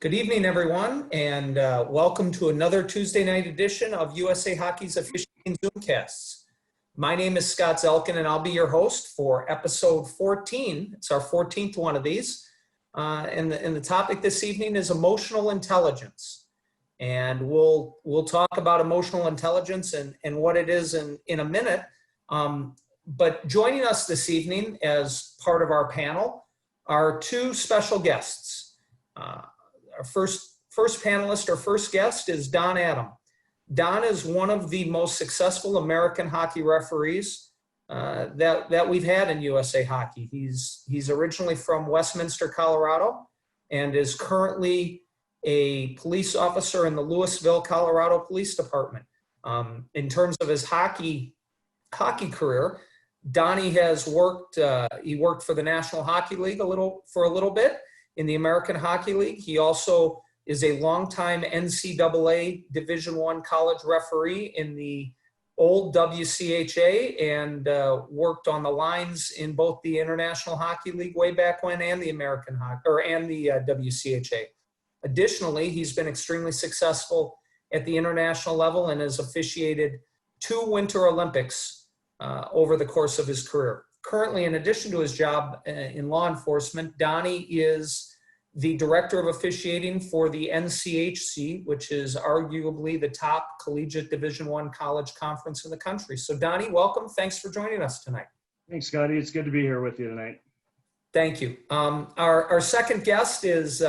Good evening, everyone, and welcome to another Tuesday night edition of USA Hockey's Officiating Zoomcasts. My name is Scott Zelkin, and I'll be your host for episode 14. It's our 14th one of these. And the topic this evening is emotional intelligence. And we'll talk about emotional intelligence and what it is in a minute. But joining us this evening as part of our panel are two special guests. Our first panelist or first guest is Don Adam. Don is one of the most successful American hockey referees that we've had in USA Hockey. He's originally from Westminster, Colorado, and is currently a police officer in the Louisville, Colorado Police Department. In terms of his hockey career, Donnie has worked. He worked for the National Hockey League for a little bit. In the American Hockey League, he also is a longtime NCAA Division I college referee in the old WCHA and worked on the lines in both the International Hockey League way back when and the American Hockey and the WCHA. Additionally, he's been extremely successful at the international level and has officiated 2 Winter Olympics over the course of his career. Currently, in addition to his job in law enforcement, Donnie is the director of officiating for the NCHC, which is arguably the top collegiate Division I college conference in the country. So Donnie, welcome. Thanks for joining us tonight. Thanks, Scotty. It's good to be here with you tonight. Thank you. Our second guest is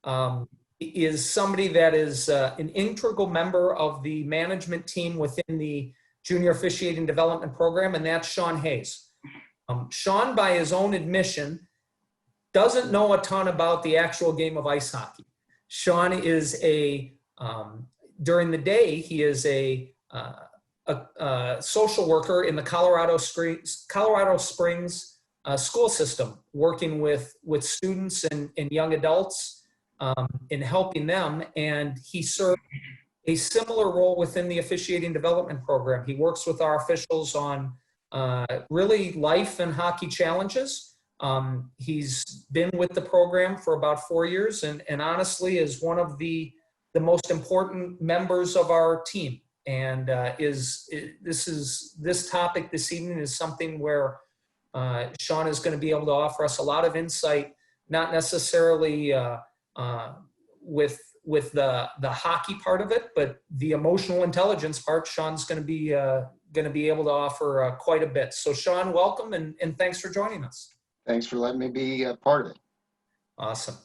somebody that is an integral member of the management team within the Junior Officiating Development Program, and that's Shawn Hayes. Shawn, by his own admission, doesn't know a ton about the actual game of ice hockey. Shawn is during the day, he is a social worker in the Colorado Springs school system, working with students and young adults in helping them. And he served a similar role within the Officiating Development Program. He works with our officials on really life and hockey challenges. He's been with the program for about 4 years and honestly is one of the most important members of our team. And this topic this evening is something where Shawn is going to be able to offer us a lot of insight, not necessarily with the hockey part of it, but the emotional intelligence part. Shawn's going to be able to offer quite a bit. So Shawn, welcome and thanks for joining us. Thanks for letting me be a part of it. Awesome.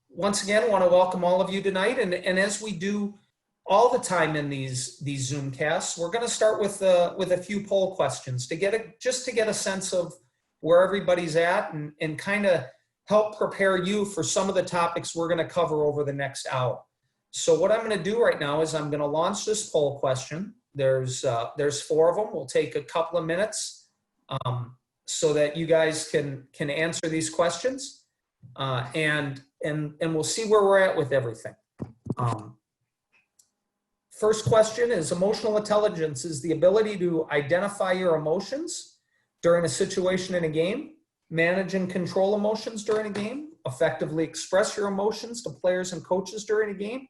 Once again, I want to welcome all of you tonight. And as we do all the time in these Zoomcasts, we're going to start with a few poll questions to get a sense of where everybody's at and kind of help prepare you for some of the topics we're going to cover over the next hour. So what I'm going to do right now is I'm going to launch this poll question. There's 4 of them. We'll take a couple of minutes so that you guys can answer these questions, and we'll see where we're at with everything. First question is: emotional intelligence is the ability to identify your emotions during a situation in a game, manage and control emotions during a game, effectively express your emotions to players and coaches during a game,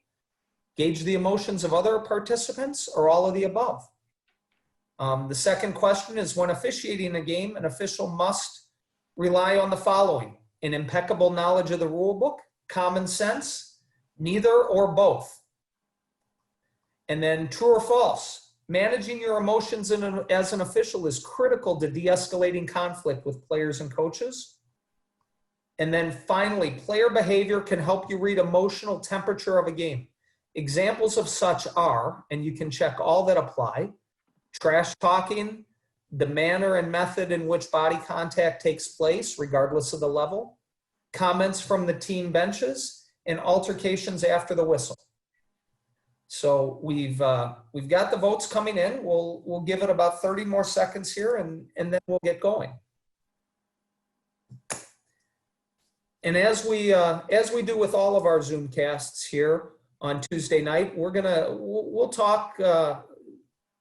gauge the emotions of other participants, or all of the above. The second question is: when officiating a game, an official must rely on the following: an impeccable knowledge of the rule book, common sense, neither or both. And then true or false: managing your emotions as an official is critical to de-escalating conflict with players and coaches. And then finally, player behavior can help you read emotional temperature of a game. Examples of such are, and you can check all that apply: trash talking, the manner and method in which body contact takes place, regardless of the level, comments from the team benches, and altercations after the whistle. So we've got the votes coming in. We'll give it about 30 more seconds here, and then we'll get going. And as we do with all of our Zoomcasts here on Tuesday night, we'll talk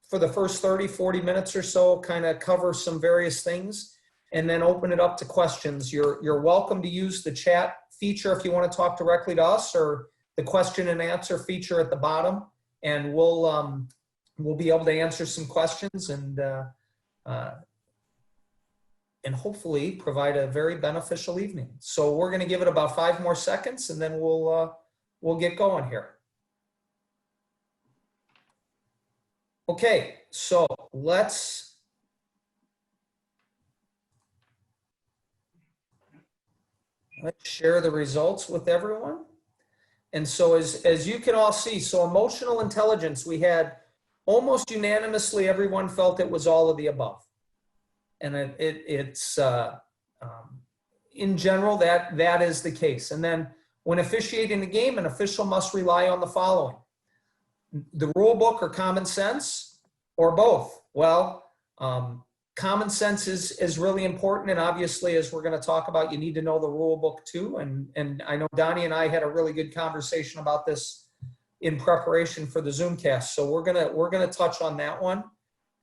for the first 30, 40 minutes or so, kind of cover some various things, and then open it up to questions. You're welcome to use the chat feature if you want to talk directly to us, or the question and answer feature at the bottom, and we'll be able to answer some questions and hopefully provide a very beneficial evening. So we're going to give it about 5 more seconds, and then we'll get going here. Okay, so let's share the results with everyone. And so as you can all see, so emotional intelligence, we had almost unanimously, everyone felt it was all of the above. And it's in general, that is the case. And then when officiating the game, an official must rely on the following: the rule book or common sense, or both. Well, common sense is really important. And obviously, as we're going to talk about, you need to know the rule book too. And I know Donnie and I had a really good conversation about this in preparation for the Zoomcast. So we're gonna touch on that one.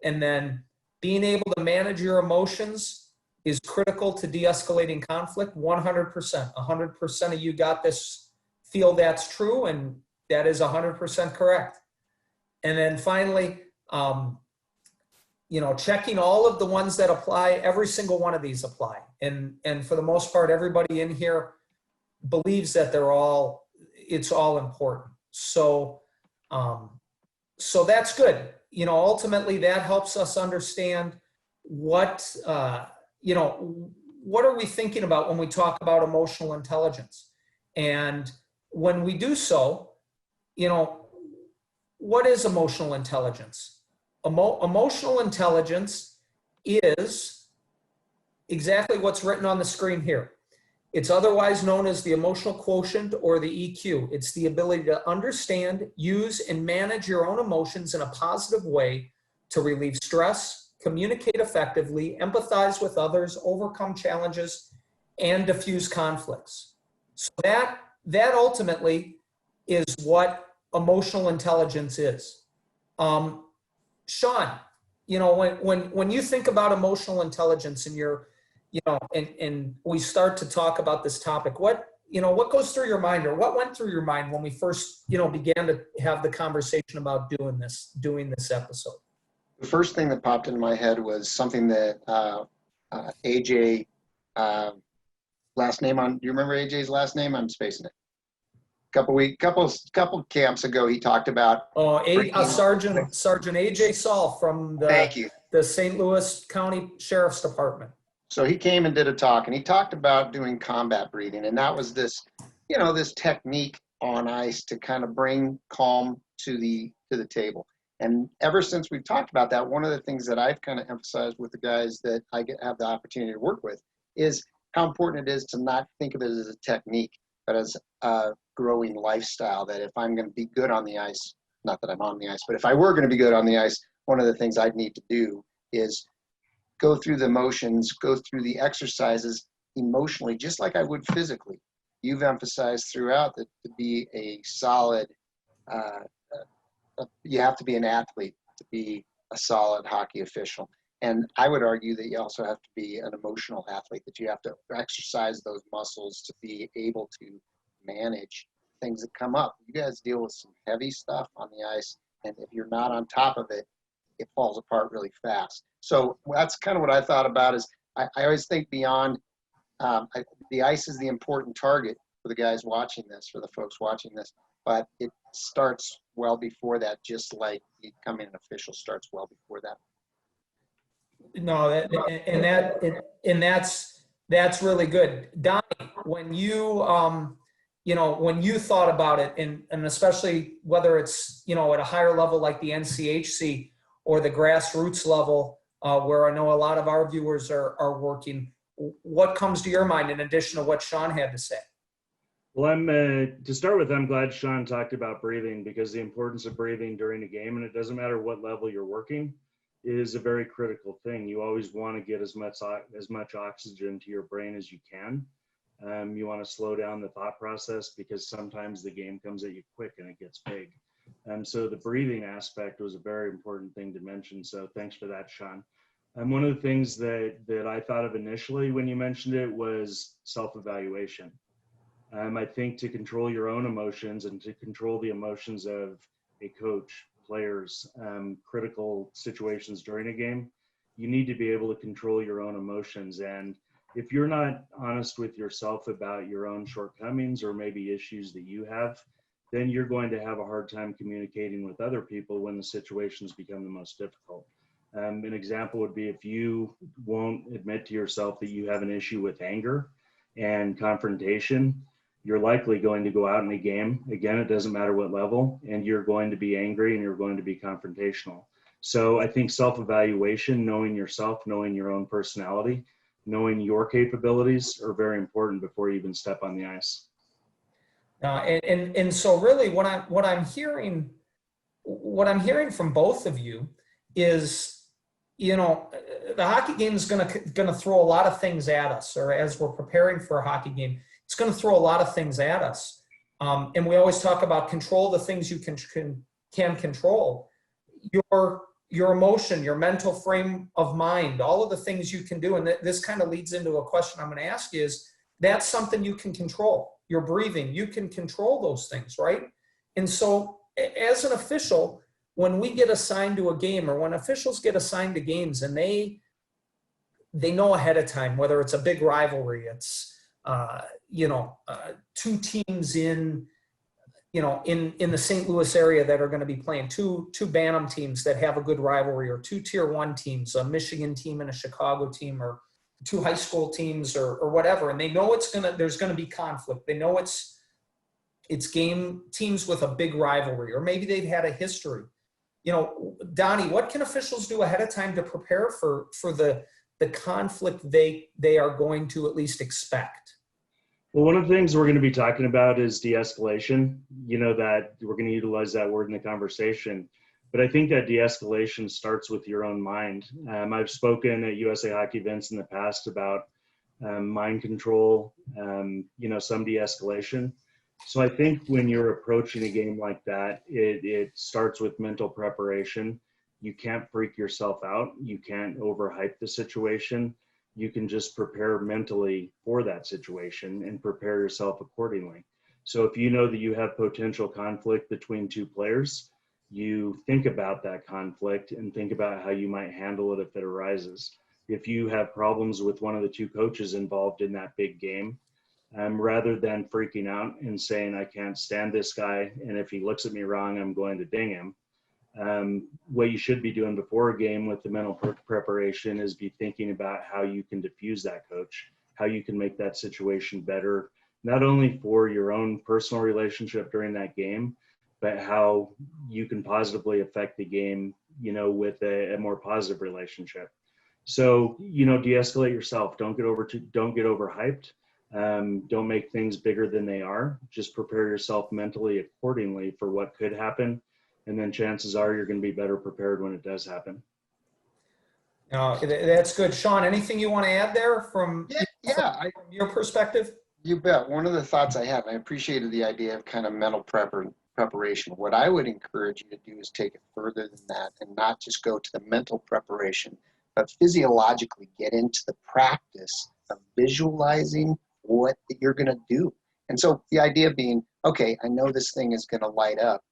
And then being able to manage your emotions is critical to de-escalating conflict. 100%. 100% of you got this, feel that's true, and that is 100% correct. And then finally, checking all of the ones that apply. Every single one of these apply, and for the most part, everybody in here believes that it's all important. So that's good. Ultimately, that helps us understand what are we thinking about when we talk about emotional intelligence. And when we do so, what is emotional intelligence? Emotional intelligence is exactly what's written on the screen here. It's otherwise known as the emotional quotient, or the EQ. It's the ability to understand, use, and manage your own emotions in a positive way to relieve stress, communicate effectively, empathize with others, overcome challenges, and diffuse conflicts. So that ultimately is what emotional intelligence is. Shawn, when you think about emotional intelligence and and we start to talk about this topic, what goes through your mind, or what went through your mind when we first, began to have the conversation about doing this episode? The first thing that popped into my head was something that AJ, last name on, do you remember AJ's last name? I'm spacing it. Couple camps ago, he talked about. Sergeant AJ Saul from Thank you. the St. Louis County Sheriff's Department. So he came and did a talk, and he talked about doing combat breathing, and that was this, this technique on ice to kind of bring calm to the table. And ever since we've talked about that, one of the things that I've kind of emphasized with the guys that I have the opportunity to work with is how important it is to not think of it as a technique, but as a growing lifestyle. That if I'm going to be good on the ice, not that I'm on the ice, but if I were going to be good on the ice, one of the things I'd need to do is go through the motions, go through the exercises emotionally, just like I would physically. You've emphasized throughout that to be a solid, you have to be an athlete to be a solid hockey official. And I would argue that you also have to be an emotional athlete, that you have to exercise those muscles to be able to manage things that come up. You guys deal with some heavy stuff on the ice, and if you're not on top of it, it falls apart really fast. So that's kind of what I thought about is I always think beyond, the ice is the important target for the guys watching this, for the folks watching this, but it starts well before that, just like becoming an official starts well before that. No, that's really good. Donnie, when you when you thought about it, and especially whether it's at a higher level like the NCHC or the grassroots level, where I know a lot of our viewers are working, what comes to your mind in addition to what Shawn had to say? Well, to start with, I'm glad Shawn talked about breathing, because the importance of breathing during a game, and it doesn't matter what level you're working, is a very critical thing. You always want to get as much oxygen to your brain as you can. You want to slow down the thought process, because sometimes the game comes at you quick and it gets big. So the breathing aspect was a very important thing to mention. So thanks for that, Shawn. One of the things that I thought of initially when you mentioned it was self-evaluation. I think to control your own emotions and to control the emotions of a coach, players, critical situations during a game, you need to be able to control your own emotions. And if you're not honest with yourself about your own shortcomings or maybe issues that you have, then you're going to have a hard time communicating with other people when the situations become the most difficult. An example would be if you won't admit to yourself that you have an issue with anger and confrontation, you're likely going to go out in a game. Again, it doesn't matter what level, and you're going to be angry and you're going to be confrontational. So I think self-evaluation, knowing yourself, knowing your own personality, knowing your capabilities are very important before you even step on the ice. And so really what I'm hearing from both of you is, you know, the hockey game is going to throw a lot of things at us, or as we're preparing for a hockey game, it's going to throw a lot of things at us. And we always talk about control the things you can control. Your emotion, your mental frame of mind, all of the things you can do. And this kind of leads into a question I'm going to ask you is, that's something you can control. Your breathing, you can control those things, right? And so as an official, when we get assigned to a game, or when officials get assigned to games and they know ahead of time, whether it's a big rivalry, it's, two teams in the St. Louis area that are going to be playing, two Bantam teams that have a good rivalry, or two Tier 1 teams, a Michigan team and a Chicago team, or two high school teams, or whatever, and they know there's going to be conflict. They know it's game teams with a big rivalry, or maybe they've had a history. You know, Donnie, what can officials do ahead of time to prepare for the conflict they are going to at least expect? Well, one of the things we're going to be talking about is de-escalation. You know, that we're going to utilize that word in the conversation. But I think that de-escalation starts with your own mind. I've spoken at USAH hockey events in the past about mind control, some de-escalation. So I think when you're approaching a game like that, it starts with mental preparation. You can't freak yourself out. You can't overhype the situation. You can just prepare mentally for that situation and prepare yourself accordingly. So if you know that you have potential conflict between two players, you think about that conflict and think about how you might handle it if it arises. If you have problems with one of the two coaches involved in that big game, rather than freaking out and saying, I can't stand this guy, and if he looks at me wrong, I'm going to ding him. What you should be doing before a game with the mental preparation is be thinking about how you can diffuse that coach, how you can make that situation better, not only for your own personal relationship during that game, but how you can positively affect the game, with a more positive relationship. So, de-escalate yourself. Don't get overhyped. Don't make things bigger than they are. Just prepare yourself mentally accordingly for what could happen. And then chances are you're going to be better prepared when it does happen. That's good. Shawn, anything you want to add there from your perspective? You bet. One of the thoughts I have, I appreciated the idea of kind of mental preparation. What I would encourage you to do is take it further than that and not just go to the mental preparation, but physiologically get into the practice of visualizing what you're going to do. And so the idea being, okay, I know this thing is going to light up.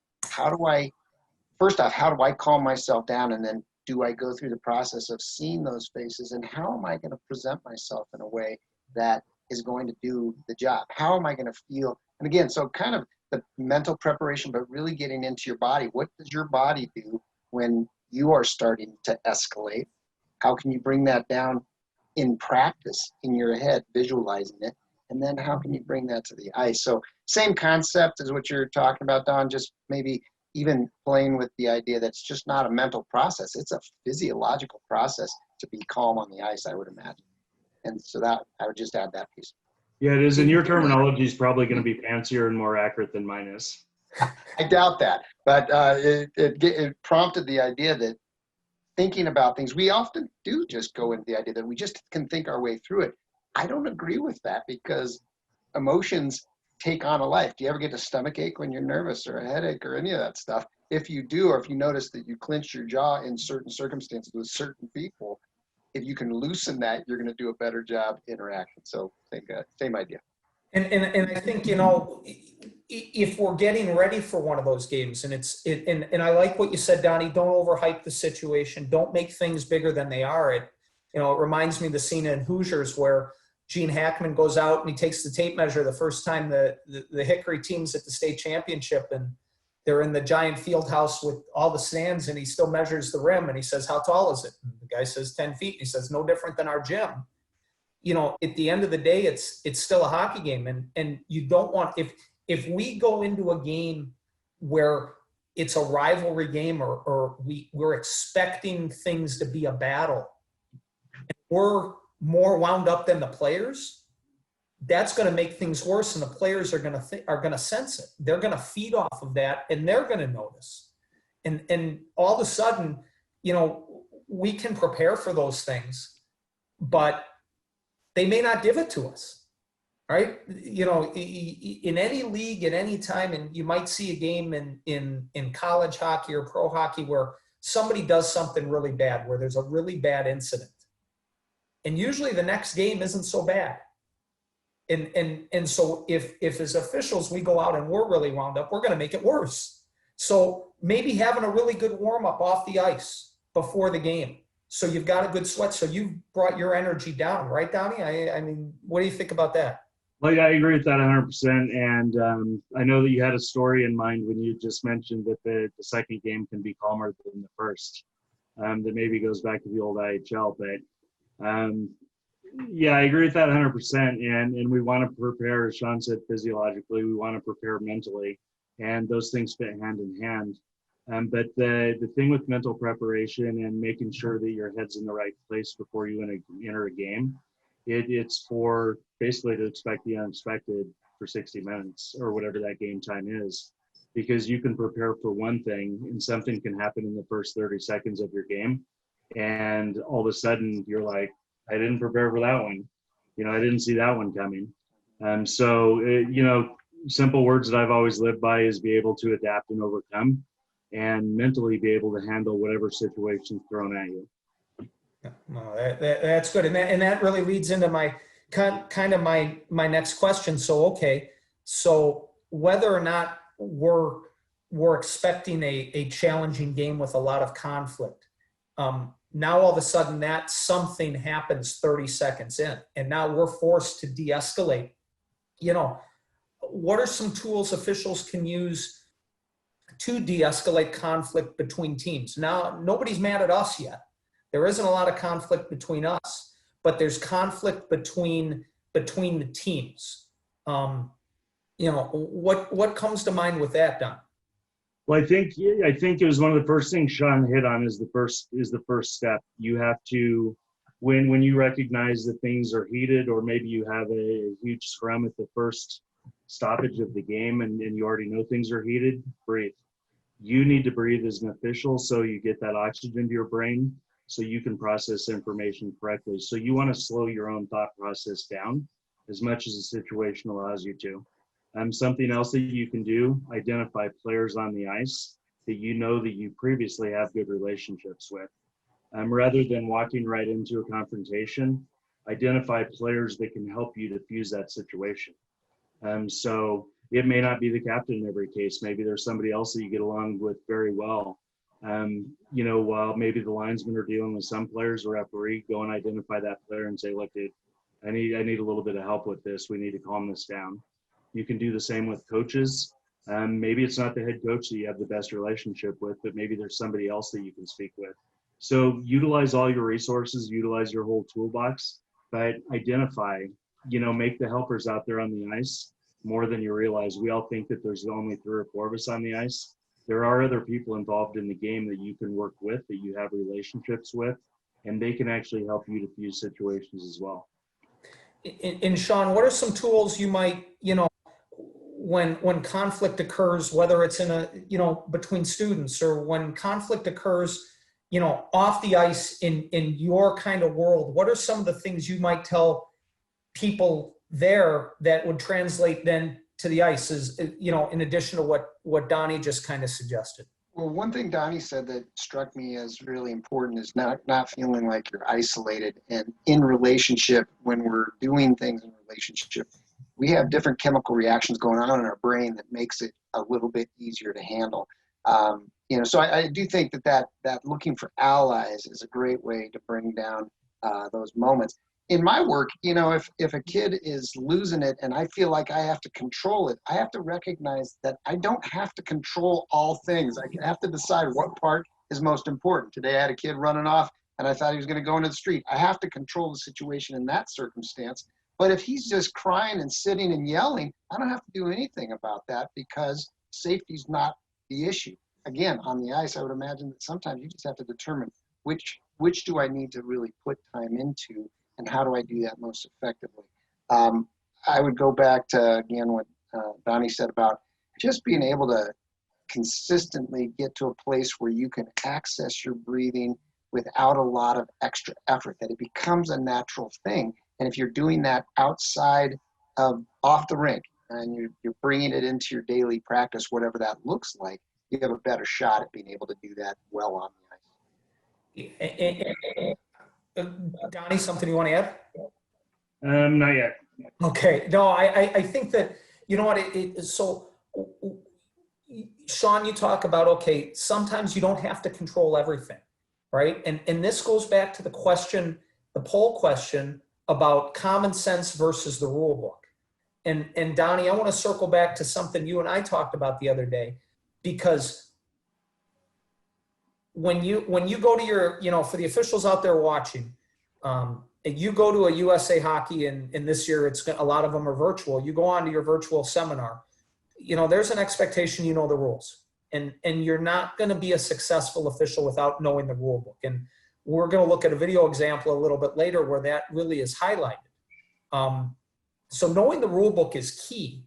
First off, how do I calm myself down? And then do I go through the process of seeing those faces? And how am I going to present myself in a way that is going to do the job? How am I going to feel? And again, so kind of the mental preparation, but really getting into your body. What does your body do when you are starting to escalate? How can you bring that down in practice in your head, visualizing it? And then how can you bring that to the ice? So same concept as what you're talking about, Don, just maybe even playing with the idea that it's just not a mental process. It's a physiological process to be calm on the ice, I would imagine. And so that I would just add that piece. Yeah, it is. And your terminology is probably going to be fancier and more accurate than mine is. I doubt that. But it prompted the idea that thinking about things, we often do just go into the idea that we just can think our way through it. I don't agree with that because emotions take on a life. Do you ever get a stomach ache when you're nervous, or a headache, or any of that stuff? If you do, or if you notice that you clench your jaw in certain circumstances with certain people, if you can loosen that, you're going to do a better job interacting. So same idea. And I think, if we're getting ready for one of those games, and and I like what you said, Donnie, don't overhype the situation. Don't make things bigger than they are. It reminds me of the scene in Hoosiers where Gene Hackman goes out and he takes the tape measure the first time the Hickory team's at the state championship, and they're in the giant field house with all the stands, and he still measures the rim, and he says, how tall is it? And the guy says 10 feet. And he says, no different than our gym. At the end of the day, it's still a hockey game. And you don't want, if we go into a game where it's a rivalry game, or we're expecting things to be a battle, we're more wound up than the players, that's going to make things worse, and the players are going to sense it. They're going to feed off of that, and they're going to notice. And all of a sudden, we can prepare for those things, but they may not give it to us, right? In any league at any time, and you might see a game in college hockey or pro hockey where somebody does something really bad, where there's a really bad incident. And usually the next game isn't so bad. And so if as officials we go out and we're really wound up, we're going to make it worse. So maybe having a really good warm up off the ice before the game, so you've got a good sweat, so you've brought your energy down, right, Donnie? I mean, what do you think about that? Well, yeah, I agree with that 100%. And I know that you had a story in mind when you just mentioned that the second game can be calmer than the first. That maybe goes back to the old IHL, but yeah, I agree with that 100%. And we want to prepare, as Shawn said, physiologically. We want to prepare mentally, and those things fit hand in hand. But the thing with mental preparation and making sure that your head's in the right place before you enter a game, it's for basically to expect the unexpected for 60 minutes or whatever that game time is, because you can prepare for one thing and something can happen in the first 30 seconds of your game, and all of a sudden you're like, I didn't prepare for that one. I didn't see that one coming. So simple words that I've always lived by is be able to adapt and overcome, and mentally be able to handle whatever situation's thrown at you. No, that's good. And that really leads into my kind of my next question. So, okay, so whether or not we're expecting a challenging game with a lot of conflict, now all of a sudden that something happens 30 seconds in, and now we're forced to de-escalate. What are some tools officials can use to de-escalate conflict between teams? Now, nobody's mad at us yet. There isn't a lot of conflict between us, but there's conflict between the teams. What comes to mind with that, Don? Well, I think it was one of the first things Shawn hit on is the first step. You have to, when you recognize that things are heated, or maybe you have a huge scrum at the first stoppage of the game, and you already know things are heated, breathe. You need to breathe as an official so you get that oxygen to your brain so you can process information correctly. So you want to slow your own thought process down as much as the situation allows you to. Something else that you can do, identify players on the ice that you previously have good relationships with. Rather than walking right into a confrontation, identify players that can help you diffuse that situation. So it may not be the captain in every case. Maybe there's somebody else that you get along with very well. While maybe the linesmen are dealing with some players, or referee, go and identify that player and say, look, dude, I need a little bit of help with this. We need to calm this down. You can do the same with coaches. Maybe it's not the head coach that you have the best relationship with, but maybe there's somebody else that you can speak with. So utilize all your resources, utilize your whole toolbox, but identify, make the helpers out there on the ice more than you realize. We all think that there's only 3 or 4 of us on the ice. There are other people involved in the game that you can work with, that you have relationships with, and they can actually help you diffuse situations as well. And Shawn, what are some tools you might, when conflict occurs, whether it's between students, or when conflict occurs, off the ice in your kind of world, what are some of the things you might tell people there that would translate then to the ice, is, in addition to what Donnie just kind of suggested? Well, one thing Donnie said that struck me as really important is not feeling like you're isolated, and in relationship, when we're doing things in relationship, we have different chemical reactions going on in our brain that makes it a little bit easier to handle. So I do think that looking for allies is a great way to bring down those moments. In my work, if a kid is losing it and I feel like I have to control it, I have to recognize that I don't have to control all things. I have to decide what part is most important. Today I had a kid running off and I thought he was going to go into the street. I have to control the situation in that circumstance. But if he's just crying and sitting and yelling, I don't have to do anything about that because safety's not the issue. Again, on the ice, I would imagine that sometimes you just have to determine which do I need to really put time into and how do I do that most effectively. I would go back to, again, what Donnie said about just being able to consistently get to a place where you can access your breathing without a lot of extra effort, that it becomes a natural thing. And if you're doing that outside of off the rink and you're bringing it into your daily practice, whatever that looks like, you have a better shot at being able to do that well on the ice. Donnie, something you want to add? Not yet. Okay. No, I think that, you know what, so Shawn, you talk about, okay, sometimes you don't have to control everything, right? And this goes back to the question, the poll question about common sense versus the rule book. And Donnie, I want to circle back to something you and I talked about the other day, because when you go to your, for the officials out there watching, you go to a USA Hockey, and this year a lot of them are virtual. You go on to your virtual seminar. There's an expectation the rules, and you're not going to be a successful official without knowing the rule book. And we're going to look at a video example a little bit later where that really is highlighted. So knowing the rule book is key,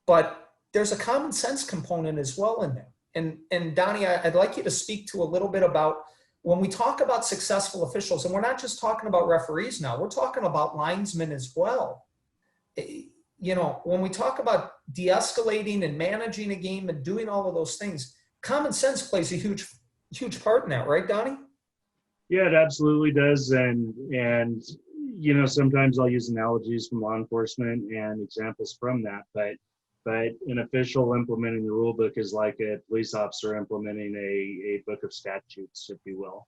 but there's a common sense component as well in there. And Donnie, I'd like you to speak to a little bit about when we talk about successful officials, and we're not just talking about referees now, we're talking about linesmen as well. When we talk about de-escalating and managing a game and doing all of those things, common sense plays a huge part in that, right, Donnie? Yeah, it absolutely does. And sometimes I'll use analogies from law enforcement and examples from that, but an official implementing the rule book is like a police officer implementing a book of statutes, if you will.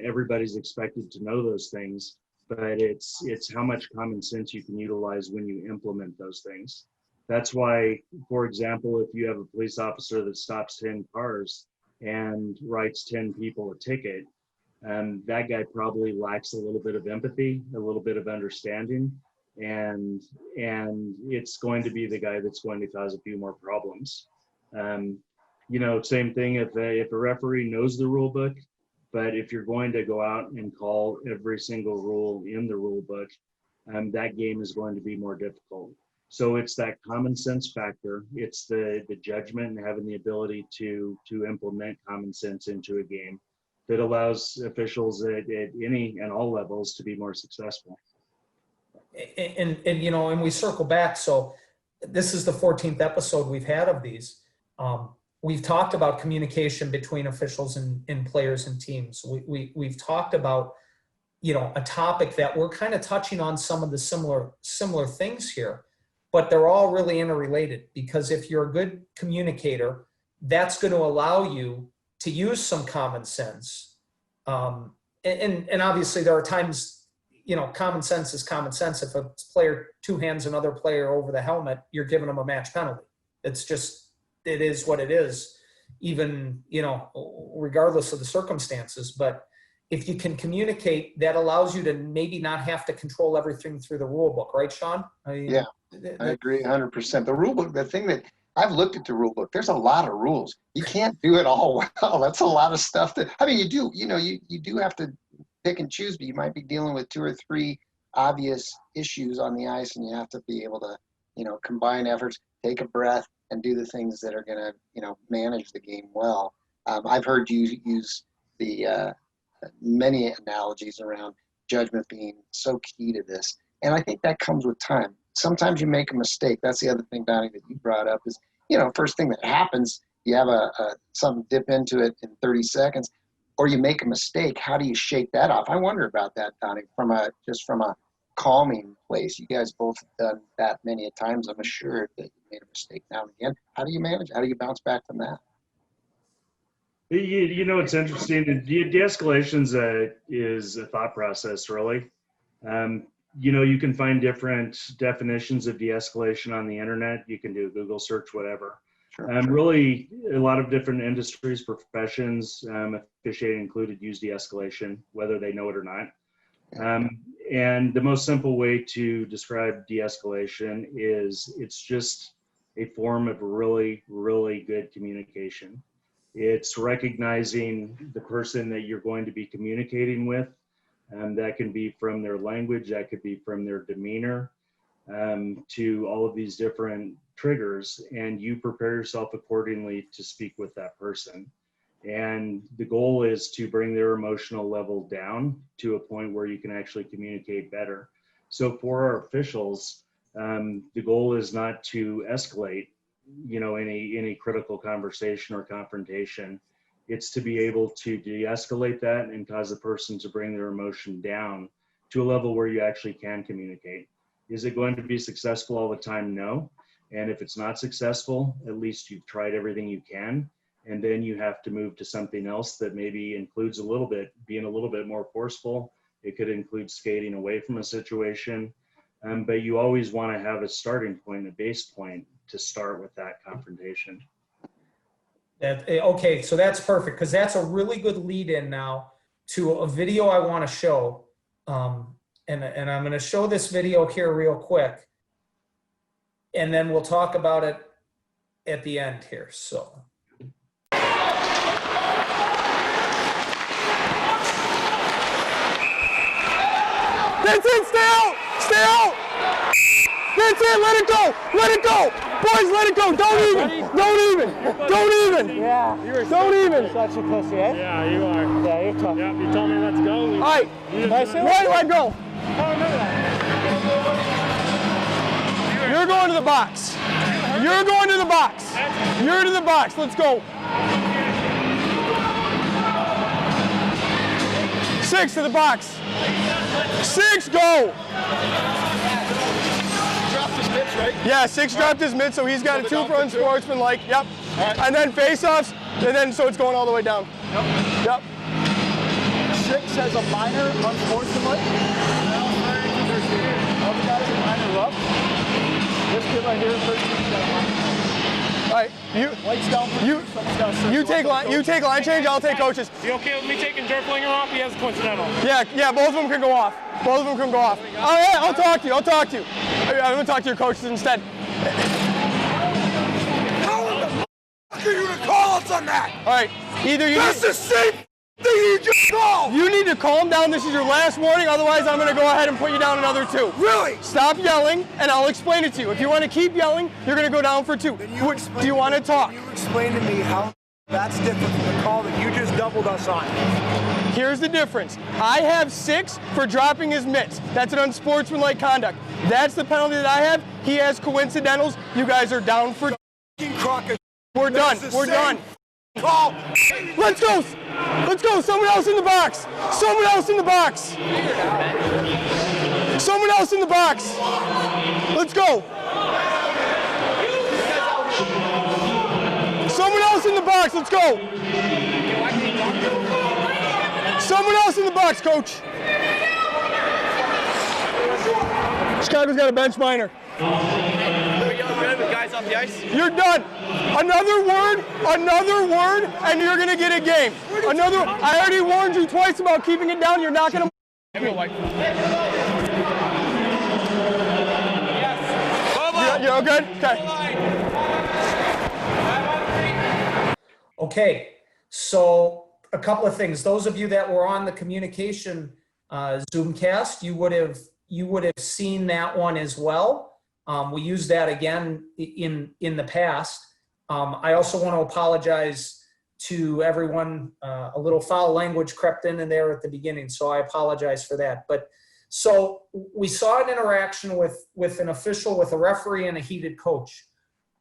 Everybody's expected to know those things, but it's how much common sense you can utilize when you implement those things. That's why, for example, if you have a police officer that stops 10 cars and writes 10 people a ticket, that guy probably lacks a little bit of empathy, a little bit of understanding, and it's going to be the guy that's going to cause a few more problems. Same thing if a referee knows the rule book, but if you're going to go out and call every single rule in the rule book, that game is going to be more difficult. So it's that common sense factor. It's the judgment and having the ability to implement common sense into a game that allows officials at any and all levels to be more successful. And we circle back. So this is the 14th episode we've had of these. We've talked about communication between officials and players and teams. We've talked about, a topic that we're kind of touching on some of the similar things here, but they're all really interrelated, because if you're a good communicator, that's going to allow you to use some common sense. And obviously there are times, common sense is common sense. If a player two hands another player over the helmet, you're giving them a match penalty. It is what it is, even, regardless of the circumstances. But if you can communicate, that allows you to maybe not have to control everything through the rule book, right, Shawn? Yeah, I agree 100%. The rule book, the thing that I've looked at the rule book, there's a lot of rules. You can't do it all well. That's a lot of stuff you do, you do have to pick and choose, but you might be dealing with 2 or 3 obvious issues on the ice, and you have to be able to, combine efforts, take a breath, and do the things that are going to, manage the game well. I've heard you use the many analogies around judgment being so key to this, and I think that comes with time. Sometimes you make a mistake. That's the other thing, Donnie, that you brought up is, first thing that happens, you have something dip into it in 30 seconds, or you make a mistake. How do you shake that off? I wonder about that, Donnie, from a calming place. You guys both have done that many a times. I'm assured that you made a mistake now and again. How do you manage? How do you bounce back from that? You know, it's interesting. De-escalation is a thought process, really. You know, you can find different definitions of de-escalation on the internet. You can do a Google search, whatever. Sure. Really, a lot of different industries, professions, officiating included, use de-escalation, whether they know it or not. And the most simple way to describe de-escalation is it's just a form of really, really good communication. It's recognizing the person that you're going to be communicating with. That can be from their language, that could be from their demeanor, to all of these different triggers, and you prepare yourself accordingly to speak with that person. And the goal is to bring their emotional level down to a point where you can actually communicate better. So for our officials, the goal is not to escalate, you know, any critical conversation or confrontation. It's to be able to de-escalate that and cause the person to bring their emotion down to a level where you actually can communicate. Is it going to be successful all the time? No. And if it's not successful, at least you've tried everything you can. And then you have to move to something else that maybe includes being a little bit more forceful. It could include skating away from a situation. But you always want to have a starting point, a base point to start with that confrontation. Okay, so that's perfect, because that's a really good lead in now to a video I want to show. And I'm going to show this video here real quick, and then we'll talk about it at the end here. So. That's it, stay out! Stay out! That's it, let it go! Let it go! Boys, let it go! Don't even! Don't even! Don't even! Yeah, Don't even! such a pussy, eh? Yeah, you are. Yeah, you're tough. Yeah, you told me let's go. All right, let go. I remember that. You're going to the box. You're going to the box. You're to the box. Let's go. 6 to the box. 6, go. Dropped his mitts, right? Yeah, 6 dropped his mid, so he's got a 2 for unsportsmanlike. Yep. And then face-offs, and then so it's going all the way down. Yep. 6 has a minor unsportsmanlike. Other guy has a minor rough. This kid right here, 13's got a minor. All right, Lights down for someone's got a six. you take line change, I'll take coaches. You okay with me taking Derflinger off? He has coincidental. Yeah, both of them can go off. Both of them can go off. All right, I'll talk to you. I'm gonna talk to your coaches instead. How in the f*** are you to call us on that? All right, either you. That's the same thing you just called. You need to calm down. This is your last warning. Otherwise, I'm gonna go ahead and put you down another 2. Really? Stop yelling, and I'll explain it to you. If you want to keep yelling, you're gonna go down for 2. Do you want to talk? Can you explain to me how that's different from the call that you just doubled us on? Here's the difference. I have 6 for dropping his mitts. That's an unsportsmanlike conduct. That's the penalty that I have. He has coincidentals. You guys are down for. We're done. We're done. Call. Let's go. Let's go. Someone else in the box. Someone else in the box. Someone else in the box. Let's go. Someone else in the box. Let's go. Someone else in the box, coach. Chicago's got a bench minor. Guys off the ice. You're done. Another word, and you're gonna get a game. I already warned you twice about keeping it down. You're not gonna. You're all good? Okay. Okay, so a couple of things. Those of you that were on the communication Zoomcast, you would have seen that one as well. We used that again in the past. I also want to apologize to everyone. A little foul language crept in there at the beginning, so I apologize for that. But so we saw an interaction with an official, with a referee, and a heated coach.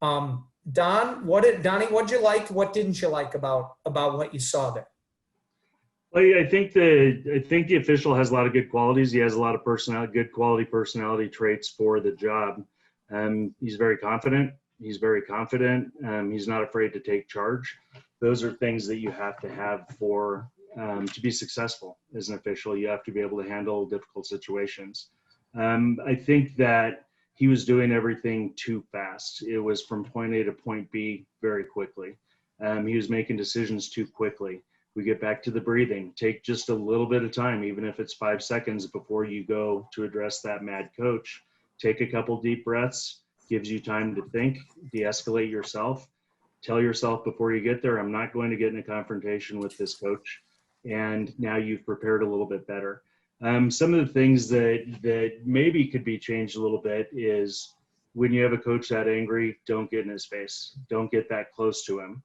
Donnie, what did you like? What didn't you like about what you saw there? I think the official has a lot of good qualities. He has a lot of good quality personality traits for the job. He's very confident. He's very confident. He's not afraid to take charge. Those are things that you have to have for to be successful as an official. You have to be able to handle difficult situations. I think that he was doing everything too fast. It was from point A to point B very quickly. He was making decisions too quickly. We get back to the breathing. Take just a little bit of time, even if it's 5 seconds before you go to address that mad coach. Take a couple deep breaths, gives you time to think, de-escalate yourself. Tell yourself before you get there, I'm not going to get in a confrontation with this coach. And now you've prepared a little bit better. Some of the things that maybe could be changed a little bit is when you have a coach that angry, don't get in his face. Don't get that close to him.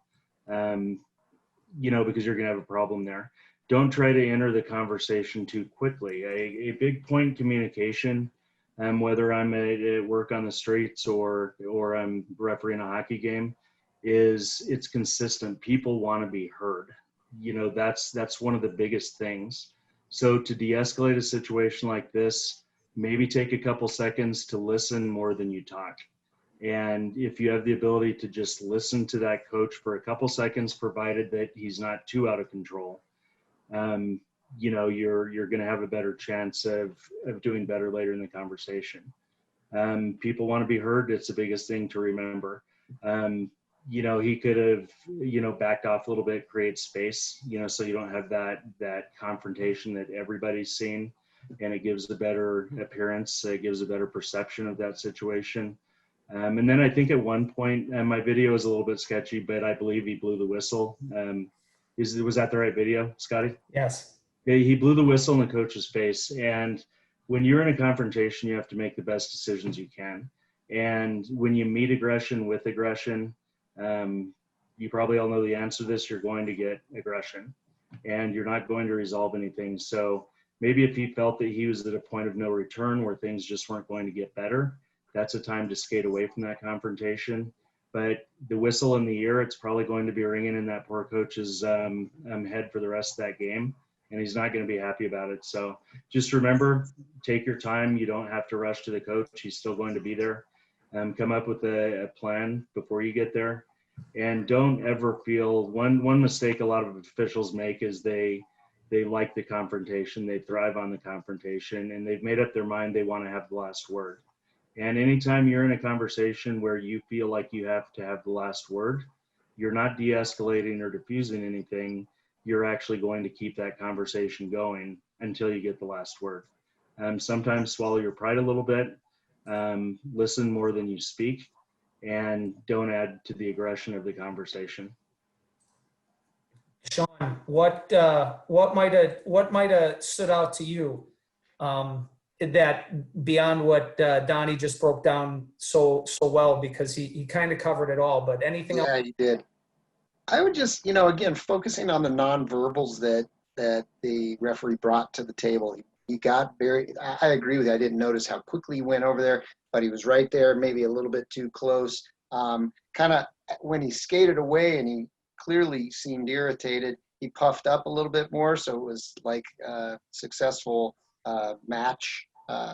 Because you're going to have a problem there. Don't try to enter the conversation too quickly. A big point in communication, whether I'm at work on the streets or I'm refereeing a hockey game, is it's consistent. People want to be heard. That's one of the biggest things. So to de-escalate a situation like this, maybe take a couple seconds to listen more than you talk. And if you have the ability to just listen to that coach for a couple seconds, provided that he's not too out of control, you're going to have a better chance of doing better later in the conversation. People want to be heard. It's the biggest thing to remember. He could have, backed off a little bit, create space, so you don't have that confrontation that everybody's seen, and it gives a better appearance. It gives a better perception of that situation. And then I think at one point, my video is a little bit sketchy, but I believe he blew the whistle. Was that the right video, Scotty? Yes. Yeah, he blew the whistle in the coach's face. And when you're in a confrontation, you have to make the best decisions you can. And when you meet aggression with aggression, you probably all know the answer to this, you're going to get aggression and you're not going to resolve anything. So maybe if he felt that he was at a point of no return where things just weren't going to get better, that's a time to skate away from that confrontation. But the whistle in the ear, it's probably going to be ringing in that poor coach's head for the rest of that game, and he's not going to be happy about it. So just remember, take your time. You don't have to rush to the coach. He's still going to be there. Come up with a plan before you get there. And don't ever feel, one mistake a lot of officials make is they like the confrontation, they thrive on the confrontation, and they've made up their mind they want to have the last word. And anytime you're in a conversation where you feel like you have to have the last word, you're not de-escalating or diffusing anything. You're actually going to keep that conversation going until you get the last word. Sometimes swallow your pride a little bit, listen more than you speak, and don't add to the aggression of the conversation. Shawn, what might have stood out to you that beyond what Donnie just broke down so well, because he kind of covered it all, but anything else? Yeah, he did. I would just, again, focusing on the nonverbals that the referee brought to the table. He got I agree with you. I didn't notice how quickly he went over there, but he was right there, maybe a little bit too close. Kind of when he skated away and he clearly seemed irritated, he puffed up a little bit more. So it was like a successful match.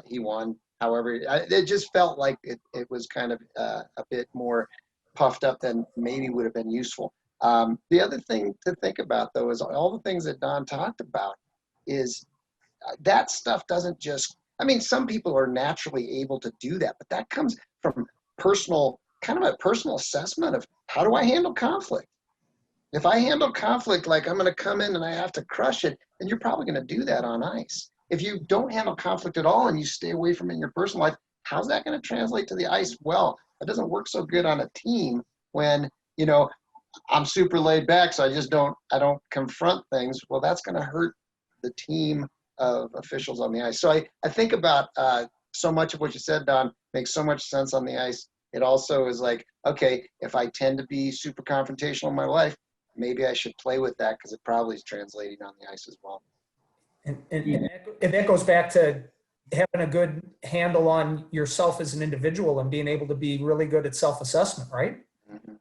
He won. However, it just felt like it was kind of a bit more puffed up than maybe would have been useful. The other thing to think about, though, is all the things that Don talked about is that stuff doesn't just, some people are naturally able to do that, but that comes from kind of a personal assessment of how do I handle conflict? If I handle conflict like I'm going to come in and I have to crush it, then you're probably going to do that on ice. If you don't handle conflict at all and you stay away from it in your personal life, how's that going to translate to the ice? Well, it doesn't work so good on a team when, I'm super laid back, so I don't confront things. Well, that's going to hurt the team of officials on the ice. So I think about so much of what you said, Don, makes so much sense on the ice. It also is like, okay, if I tend to be super confrontational in my life, maybe I should play with that because it probably is translating on the ice as well. And that goes back to having a good handle on yourself as an individual and being able to be really good at self-assessment, right? Mm-hmm.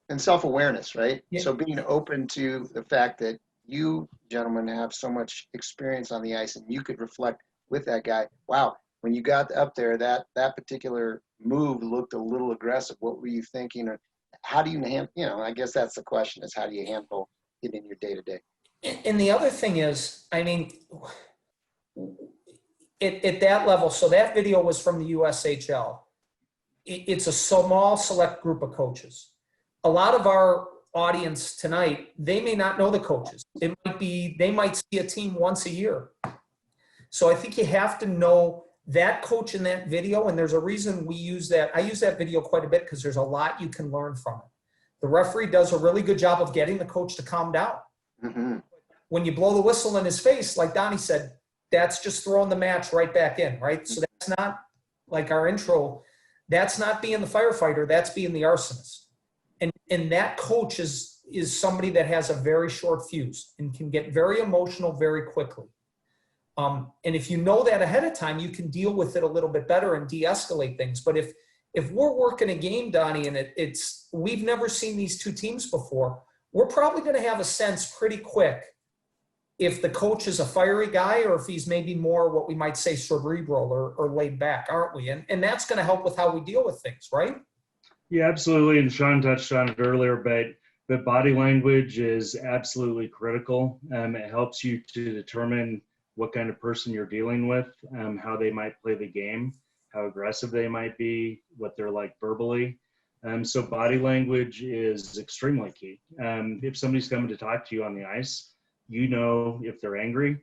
And self-awareness, right? Yeah. So being open to the fact that you gentlemen have so much experience on the ice, and you could reflect with that guy, wow, when you got up there, that particular move looked a little aggressive. What were you thinking? Or how do you handle, I guess that's the question, is how do you handle it in your day-to-day? And the other thing is, I mean, at that level, so that video was from the USHL. It's a small select group of coaches. A lot of our audience tonight, they may not know the coaches. It might be, they might see a team once a year. So I think you have to know that coach in that video, and there's a reason we use that. I use that video quite a bit because there's a lot you can learn from it. The referee does a really good job of getting the coach to calm down. Mm-hmm. When you blow the whistle in his face, like Donnie said, that's just throwing the match right back in, right? So that's not like our intro. That's not being the firefighter. That's being the arsonist. And that coach is somebody that has a very short fuse and can get very emotional very quickly. And if you know that ahead of time, you can deal with it a little bit better and de-escalate things. But if we're working a game, Donnie, and we've never seen these two teams before, we're probably going to have a sense pretty quick if the coach is a fiery guy or if he's maybe more what we might say cerebral or laid back, aren't we? And that's going to help with how we deal with things, right? Yeah, absolutely. And Shawn touched on it earlier, but body language is absolutely critical. It helps you to determine what kind of person you're dealing with, how they might play the game, how aggressive they might be, what they're like verbally. So body language is extremely key. If somebody's coming to talk to you on the ice, you know if they're angry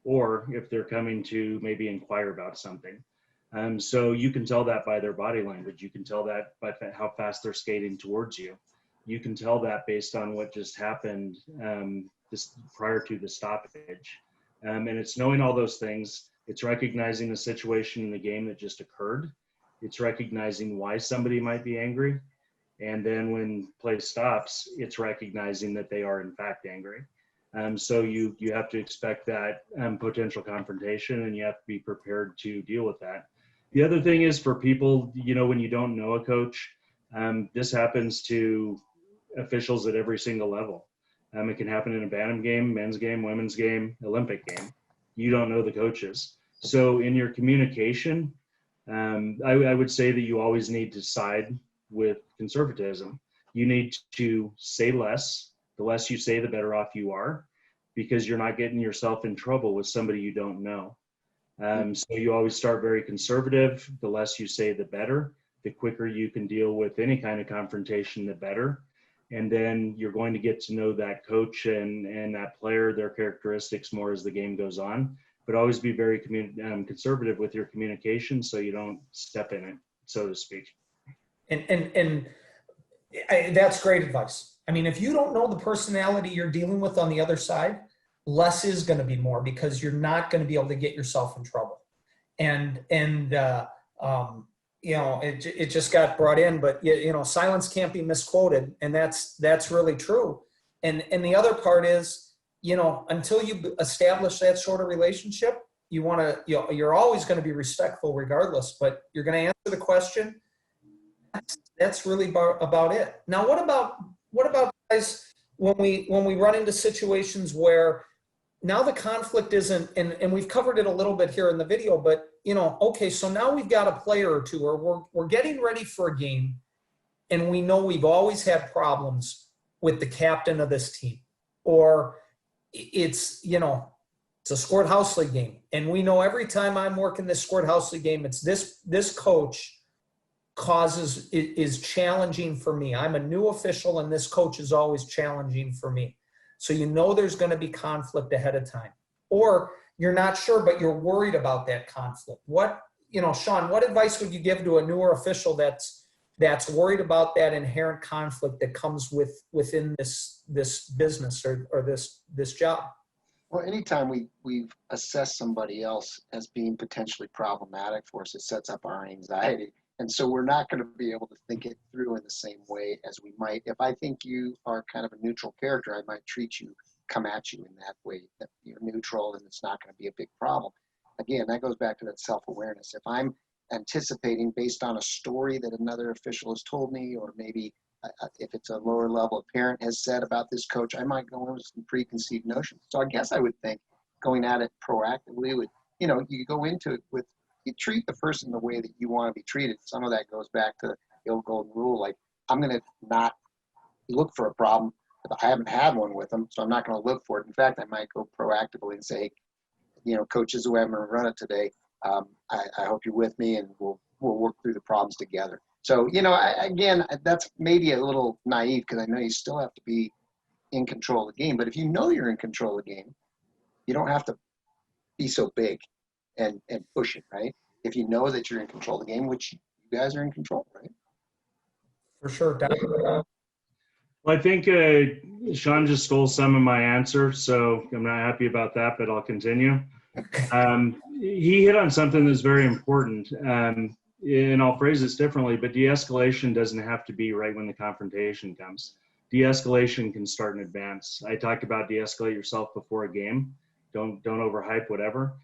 or if they're coming to maybe inquire about something. So you can tell that by their body language. You can tell that by how fast they're skating towards you. You can tell that based on what just happened prior to the stoppage. And it's knowing all those things. It's recognizing the situation in the game that just occurred. It's recognizing why somebody might be angry. And then when play stops, it's recognizing that they are in fact angry. So you have to expect that potential confrontation, and you have to be prepared to deal with that. The other thing is for people, when you don't know a coach, this happens to officials at every single level. It can happen in a bantam game, men's game, women's game, Olympic game. You don't know the coaches. So in your communication, I would say that you always need to side with conservatism. You need to say less. The less you say, the better off you are, because you're not getting yourself in trouble with somebody you don't know. So you always start very conservative. The less you say, the better. The quicker you can deal with any kind of confrontation, the better. And then you're going to get to know that coach and that player, their characteristics more as the game goes on. But always be very conservative with your communication so you don't step in it, so to speak. And that's great advice. I mean, if you don't know the personality you're dealing with on the other side, less is going to be more, because you're not going to be able to get yourself in trouble. And it just got brought in, but silence can't be misquoted, and that's really true. And the other part is, until you establish that sort of relationship, you're always going to be respectful regardless, but you're going to answer the question. That's really about it. Now, what about guys when we run into situations where now the conflict isn't, and we've covered it a little bit here in the video, but okay, so now we've got a player or two, or we're getting ready for a game, and we know we've always had problems with the captain of this team, or it's a squirt house league game, and we know every time I'm working this squirt house league game, it's this coach is challenging for me. I'm a new official, and this coach is always challenging for me. So there's going to be conflict ahead of time, or you're not sure, but you're worried about that conflict. Shawn, what advice would you give to a newer official that's worried about that inherent conflict that comes within this business or this job? Well, anytime we've assessed somebody else as being potentially problematic for us, it sets up our anxiety. And so we're not going to be able to think it through in the same way as we might. If I think you are kind of a neutral character, I might come at you in that way, that you're neutral and it's not going to be a big problem. Again, that goes back to that self-awareness. If I'm anticipating based on a story that another official has told me, or maybe if it's a lower level, a parent has said about this coach, I might go in with some preconceived notions. So I guess I would think going at it proactively would, you go into it with, you treat the person the way that you want to be treated. Some of that goes back to the old golden rule. Like, I'm going to not look for a problem. I haven't had one with them, so I'm not going to look for it. In fact, I might go proactively and say, coaches who haven't run it today, I hope you're with me, and we'll work through the problems together. So, again, that's maybe a little naive, because I know you still have to be in control of the game. But if you know you're in control of the game, you don't have to be so big and push it, right? If you know that you're in control of the game, which you guys are in control, right? For sure. Well, I think Shawn just stole some of my answer, so I'm not happy about that, but I'll continue. He hit on something that's very important, and I'll phrase this differently, but de-escalation doesn't have to be right when the confrontation comes. De-escalation can start in advance. I talked about de-escalate yourself before a game. Don't overhype whatever.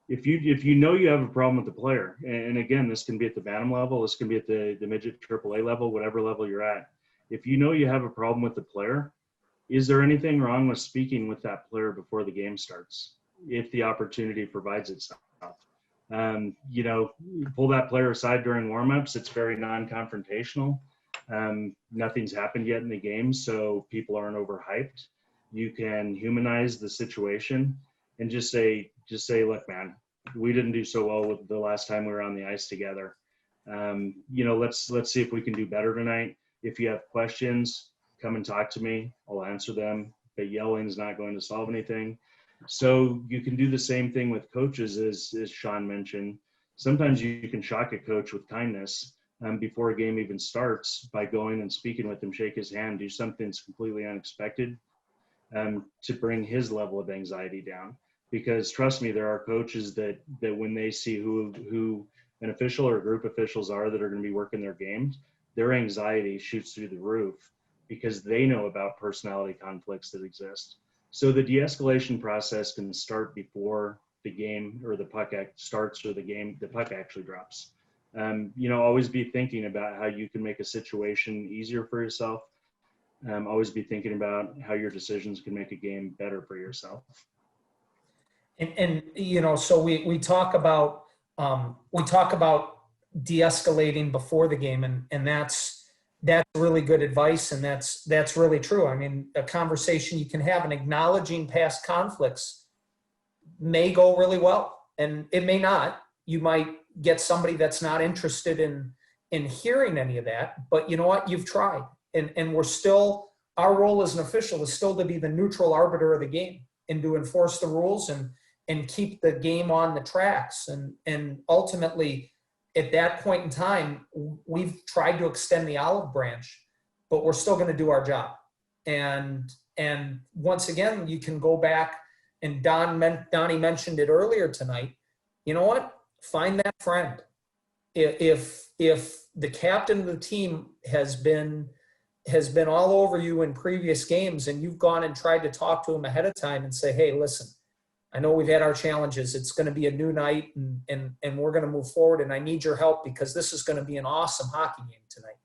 If you know you have a problem with the player, and again, this can be at the Bantam level, this can be at the midget AAA level, whatever level you're at. If you know you have a problem with the player, is there anything wrong with speaking with that player before the game starts, if the opportunity provides itself? Pull that player aside during warmups. It's very non-confrontational. Nothing's happened yet in the game, so people aren't overhyped. You can humanize the situation and just say, look, man, we didn't do so well with the last time we were on the ice together. Let's see if we can do better tonight. If you have questions, come and talk to me. I'll answer them. But yelling is not going to solve anything. So you can do the same thing with coaches, as Shawn mentioned. Sometimes you can shock a coach with kindness before a game even starts by going and speaking with him, shake his hand, do something that's completely unexpected to bring his level of anxiety down. Because trust me, there are coaches that when they see who an official or a group of officials are that are going to be working their games, their anxiety shoots through the roof because they know about personality conflicts that exist. So the de-escalation process can start before the game or the puck starts, or the puck actually drops. Always be thinking about how you can make a situation easier for yourself. Always be thinking about how your decisions can make a game better for yourself. And so we talk about de-escalating before the game, and that's really good advice, and that's really true. I mean, a conversation you can have and acknowledging past conflicts may go really well, and it may not. You might get somebody that's not interested in hearing any of that, but you know what? You've tried, and we're still, our role as an official is still to be the neutral arbiter of the game and to enforce the rules and keep the game on the tracks. And ultimately, at that point in time, we've tried to extend the olive branch, but we're still going to do our job. And once again, you can go back, and Donnie mentioned it earlier tonight. You know what? Find that friend. If the captain of the team has been all over you in previous games, and you've gone and tried to talk to him ahead of time and say, hey, listen, I know we've had our challenges. It's going to be a new night, and we're going to move forward, and I need your help because this is going to be an awesome hockey game tonight.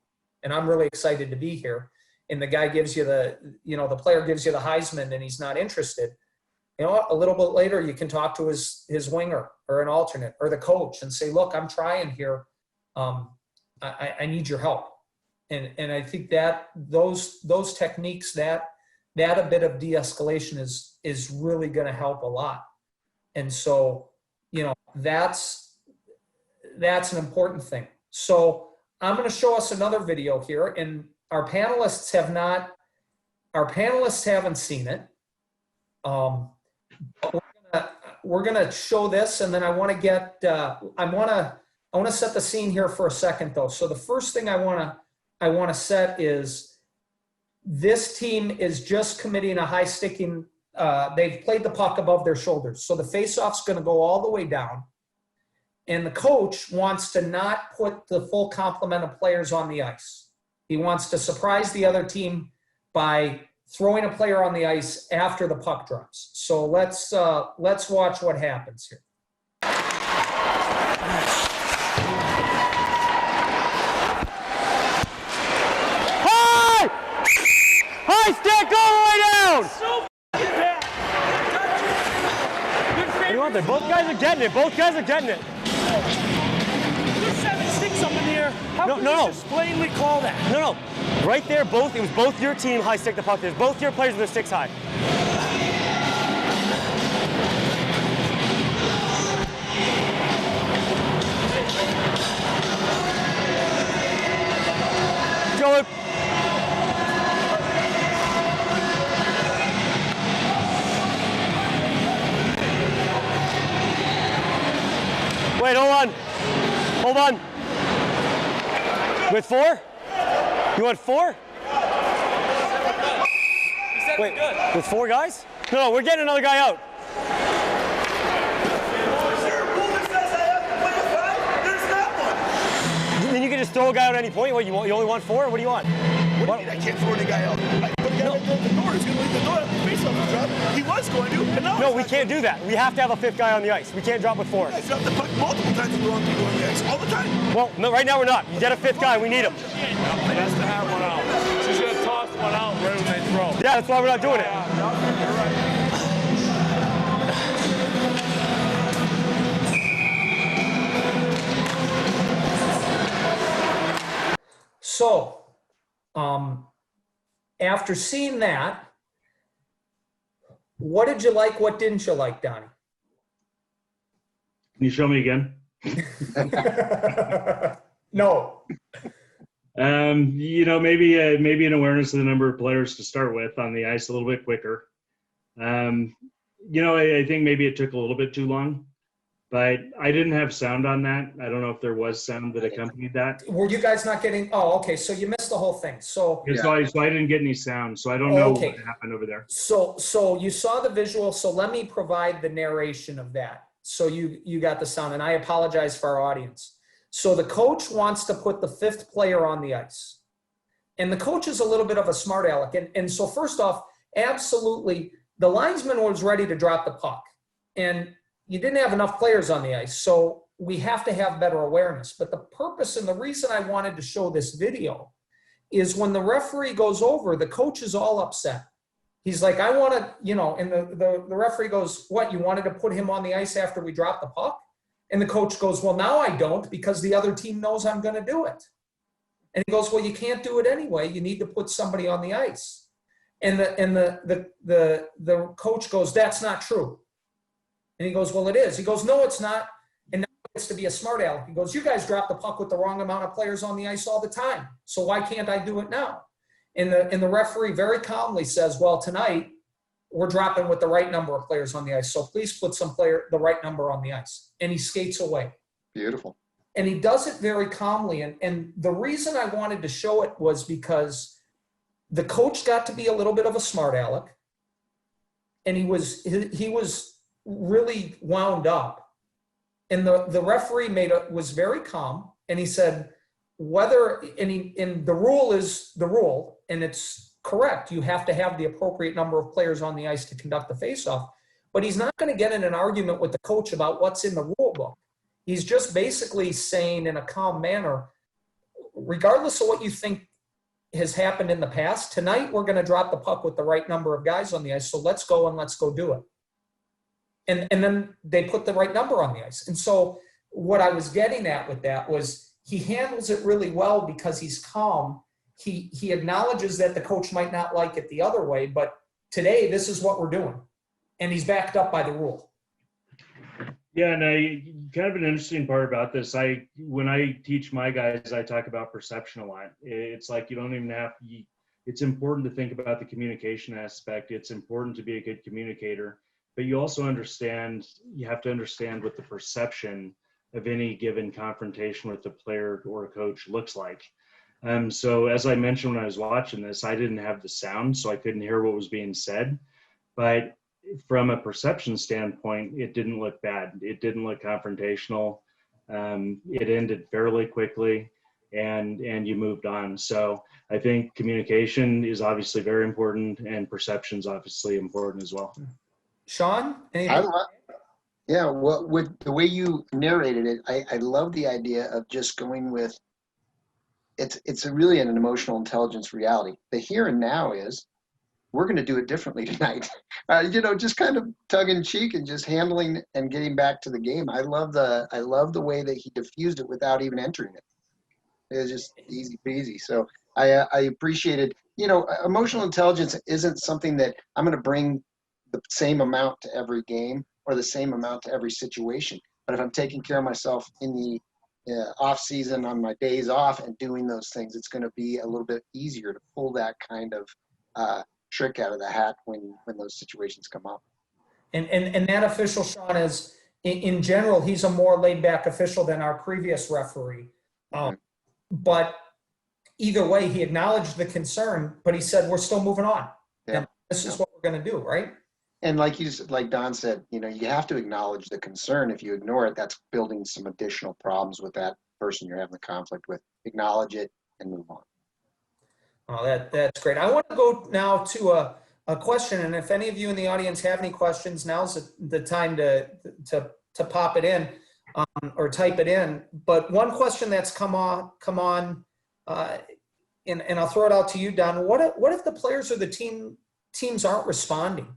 And I'm really excited to be here. And the guy gives you the player gives you the Heisman, and he's not interested. A little bit later, you can talk to his winger or an alternate or the coach and say, look, I'm trying here. I need your help. And I think that those techniques, that a bit of de-escalation is really going to help a lot. And so, that's an important thing. So I'm going to show us another video here, and our panelists haven't seen it. We're gonna show this, and then I want to set the scene here for a second, though. So the first thing I want to set is this team is just committing a high sticking. They've played the puck above their shoulders, so the faceoff's going to go all the way down, and the coach wants to not put the full complement of players on the ice. He wants to surprise the other team by throwing a player on the ice after the puck drops. So let's watch what happens here. Oh! What do you want there? Both guys are getting it. Both guys are getting it. There's 7-6 up in the air. How No, can no, you no. just plainly call that? No. Right there, it was both your team high stick the puck. There's both your players with their sticks high. Go. Wait, hold on. With 4? You want 4? Wait, with 4 guys? No, we're getting another guy out. Then you can just throw a guy out at any point. What, you only want 4? What do you want? What do you mean I can't throw any guy out? But the guy that broke the door is going to leave the door at the face off the drop. He was going to, and now No, we can't do that. We have to have a 5th guy on the ice. We can't drop with 4. I dropped the puck multiple times with the wrong people on the ice. All the time. Well, no, right now we're not. You get a 5th guy. We need him. He has to have one out. She's going to toss one out right when they throw. Yeah, that's why we're not doing it. You're right. So, after seeing that, what did you like? What didn't you like, Donnie? Can you show me again? No. Maybe an awareness of the number of players to start with on the ice a little bit quicker. I think maybe it took a little bit too long, but I didn't have sound on that. I don't know if there was sound that accompanied that. Were you guys not getting? Oh, okay. So you missed the whole thing. So So I didn't get any sound. So I don't know what happened over there. So you saw the visual. So let me provide the narration of that. So you got the sound, and I apologize for our audience. So the coach wants to put the 5th player on the ice, and the coach is a little bit of a smart aleck. And so first off, absolutely, the linesman was ready to drop the puck, and you didn't have enough players on the ice. So we have to have better awareness. But the purpose and the reason I wanted to show this video is when the referee goes over, the coach is all upset. He's like, I want to, and the referee goes, what, you wanted to put him on the ice after we dropped the puck? And the coach goes, well, now I don't, because the other team knows I'm going to do it. And he goes, well, you can't do it anyway. You need to put somebody on the ice. And the coach goes, that's not true. And he goes, well, it is. He goes, no, it's not. And now it's to be a smart aleck. He goes, you guys drop the puck with the wrong amount of players on the ice all the time. So why can't I do it now? And the referee very calmly says, well, tonight we're dropping with the right number of players on the ice. So please put the right number on the ice. And he skates away. Beautiful. And he does it very calmly. And the reason I wanted to show it was because the coach got to be a little bit of a smart aleck. And he was really wound up. And the referee was very calm. And he said, and the rule is the rule, and it's correct. You have to have the appropriate number of players on the ice to conduct the faceoff. But he's not going to get in an argument with the coach about what's in the rule book. He's just basically saying in a calm manner, regardless of what you think has happened in the past, tonight we're going to drop the puck with the right number of guys on the ice. So let's go and let's go do it. And then they put the right number on the ice. And so what I was getting at with that was he handles it really well because he's calm. He acknowledges that the coach might not like it the other way, but today this is what we're doing. And he's backed up by the rule. Yeah, and kind of an interesting part about this, when I teach my guys, I talk about perception a lot. It's like you don't even it's important to think about the communication aspect. It's important to be a good communicator, but you also you have to understand what the perception of any given confrontation with the player or a coach looks like. So as I mentioned when I was watching this, I didn't have the sound, so I couldn't hear what was being said. But from a perception standpoint, it didn't look bad. It didn't look confrontational. It ended fairly quickly, and you moved on. So I think communication is obviously very important, and perception is obviously important as well. Shawn? Yeah, with the way you narrated it, I love the idea of just going with, it's really an emotional intelligence reality. The here and now is, we're going to do it differently tonight. Just kind of tongue in cheek and just handling and getting back to the game. I love the way that he diffused it without even entering it. It was just easy peasy. So I appreciated, emotional intelligence isn't something that I'm going to bring the same amount to every game or the same amount to every situation. But if I'm taking care of myself in the off season on my days off and doing those things, it's going to be a little bit easier to pull that kind of trick out of the hat when those situations come up. And that official, Shawn, is in general, he's a more laid back official than our previous referee. But either way, he acknowledged the concern, but he said, we're still moving on. Yeah. And this is what we're going to do, right? And like Don said, you have to acknowledge the concern. If you ignore it, that's building some additional problems with that person you're having the conflict with. Acknowledge it and move on. Oh, that's great. I want to go now to a question, and if any of you in the audience have any questions, now's the time to pop it in or type it in. But one question that's come on, and I'll throw it out to you, Don. What if the players or the teams aren't responding,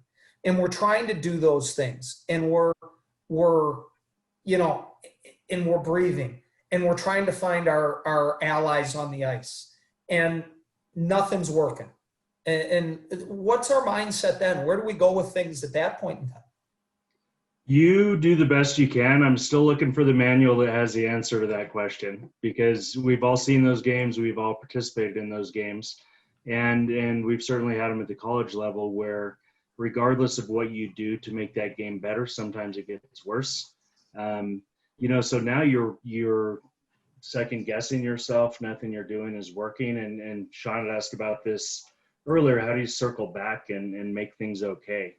and we're trying to do those things, and we're breathing, and we're trying to find our allies on the ice, and nothing's working? And what's our mindset then? Where do we go with things at that point in time? You do the best you can. I'm still looking for the manual that has the answer to that question, because we've all seen those games. We've all participated in those games. And we've certainly had them at the college level where regardless of what you do to make that game better, sometimes it gets worse. So now you're second guessing yourself. Nothing you're doing is working. And Shawn had asked about this earlier. How do you circle back and make things okay?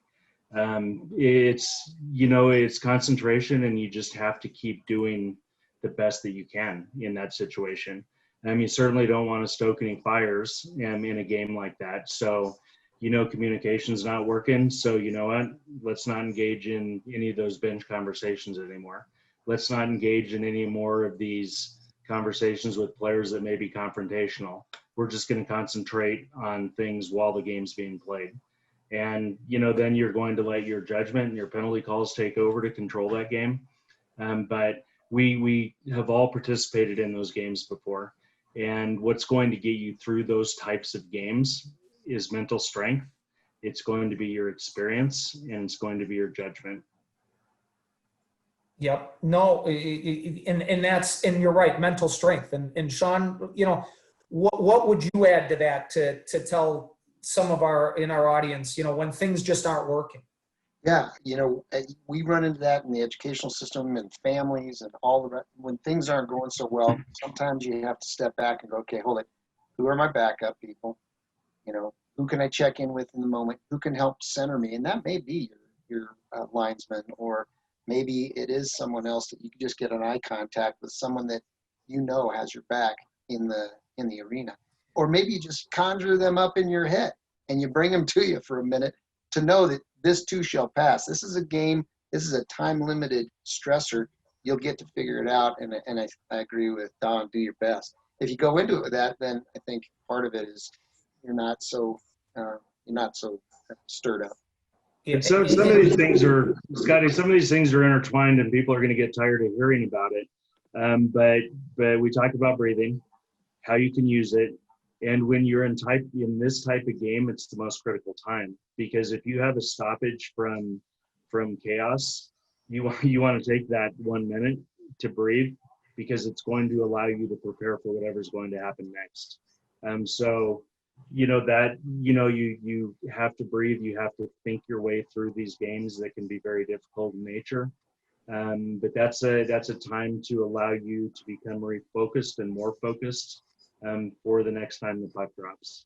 It's concentration, and you just have to keep doing the best that you can in that situation. You certainly don't want to stoke any fires in a game like that. So, communication's not working. So you know what? Let's not engage in any of those bench conversations anymore. Let's not engage in any more of these conversations with players that may be confrontational. We're just going to concentrate on things while the game's being played. And, then you're going to let your judgment and your penalty calls take over to control that game. But we have all participated in those games before. And what's going to get you through those types of games is mental strength. It's going to be your experience, and it's going to be your judgment. Yep. No, and you're right, mental strength. And Shawn, what would you add to that to tell some of our audience, when things just aren't working? Yeah, we run into that in the educational system and families and all the rest. When things aren't going so well, sometimes you have to step back and go, okay, hold it. Who are my backup people? Who can I check in with in the moment? Who can help center me? And that may be your linesman, or maybe it is someone else that you can just get an eye contact with, someone that has your back in the arena. Or maybe you just conjure them up in your head and you bring them to you for a minute to know that this too shall pass. This is a game. This is a time-limited stressor. You'll get to figure it out. And I agree with Don, do your best. If you go into it with that, then I think part of it is you're not so stirred up. And some of these things are, Scotty, some of these things are intertwined, and people are going to get tired of hearing about it. But we talked about breathing, how you can use it. And when you're in this type of game, it's the most critical time, because if you have a stoppage from chaos, you want to take that 1 minute to breathe, because it's going to allow you to prepare for whatever's going to happen next. You have to breathe. You have to think your way through these games that can be very difficult in nature. But that's a time to allow you to become refocused and more focused for the next time the puck drops.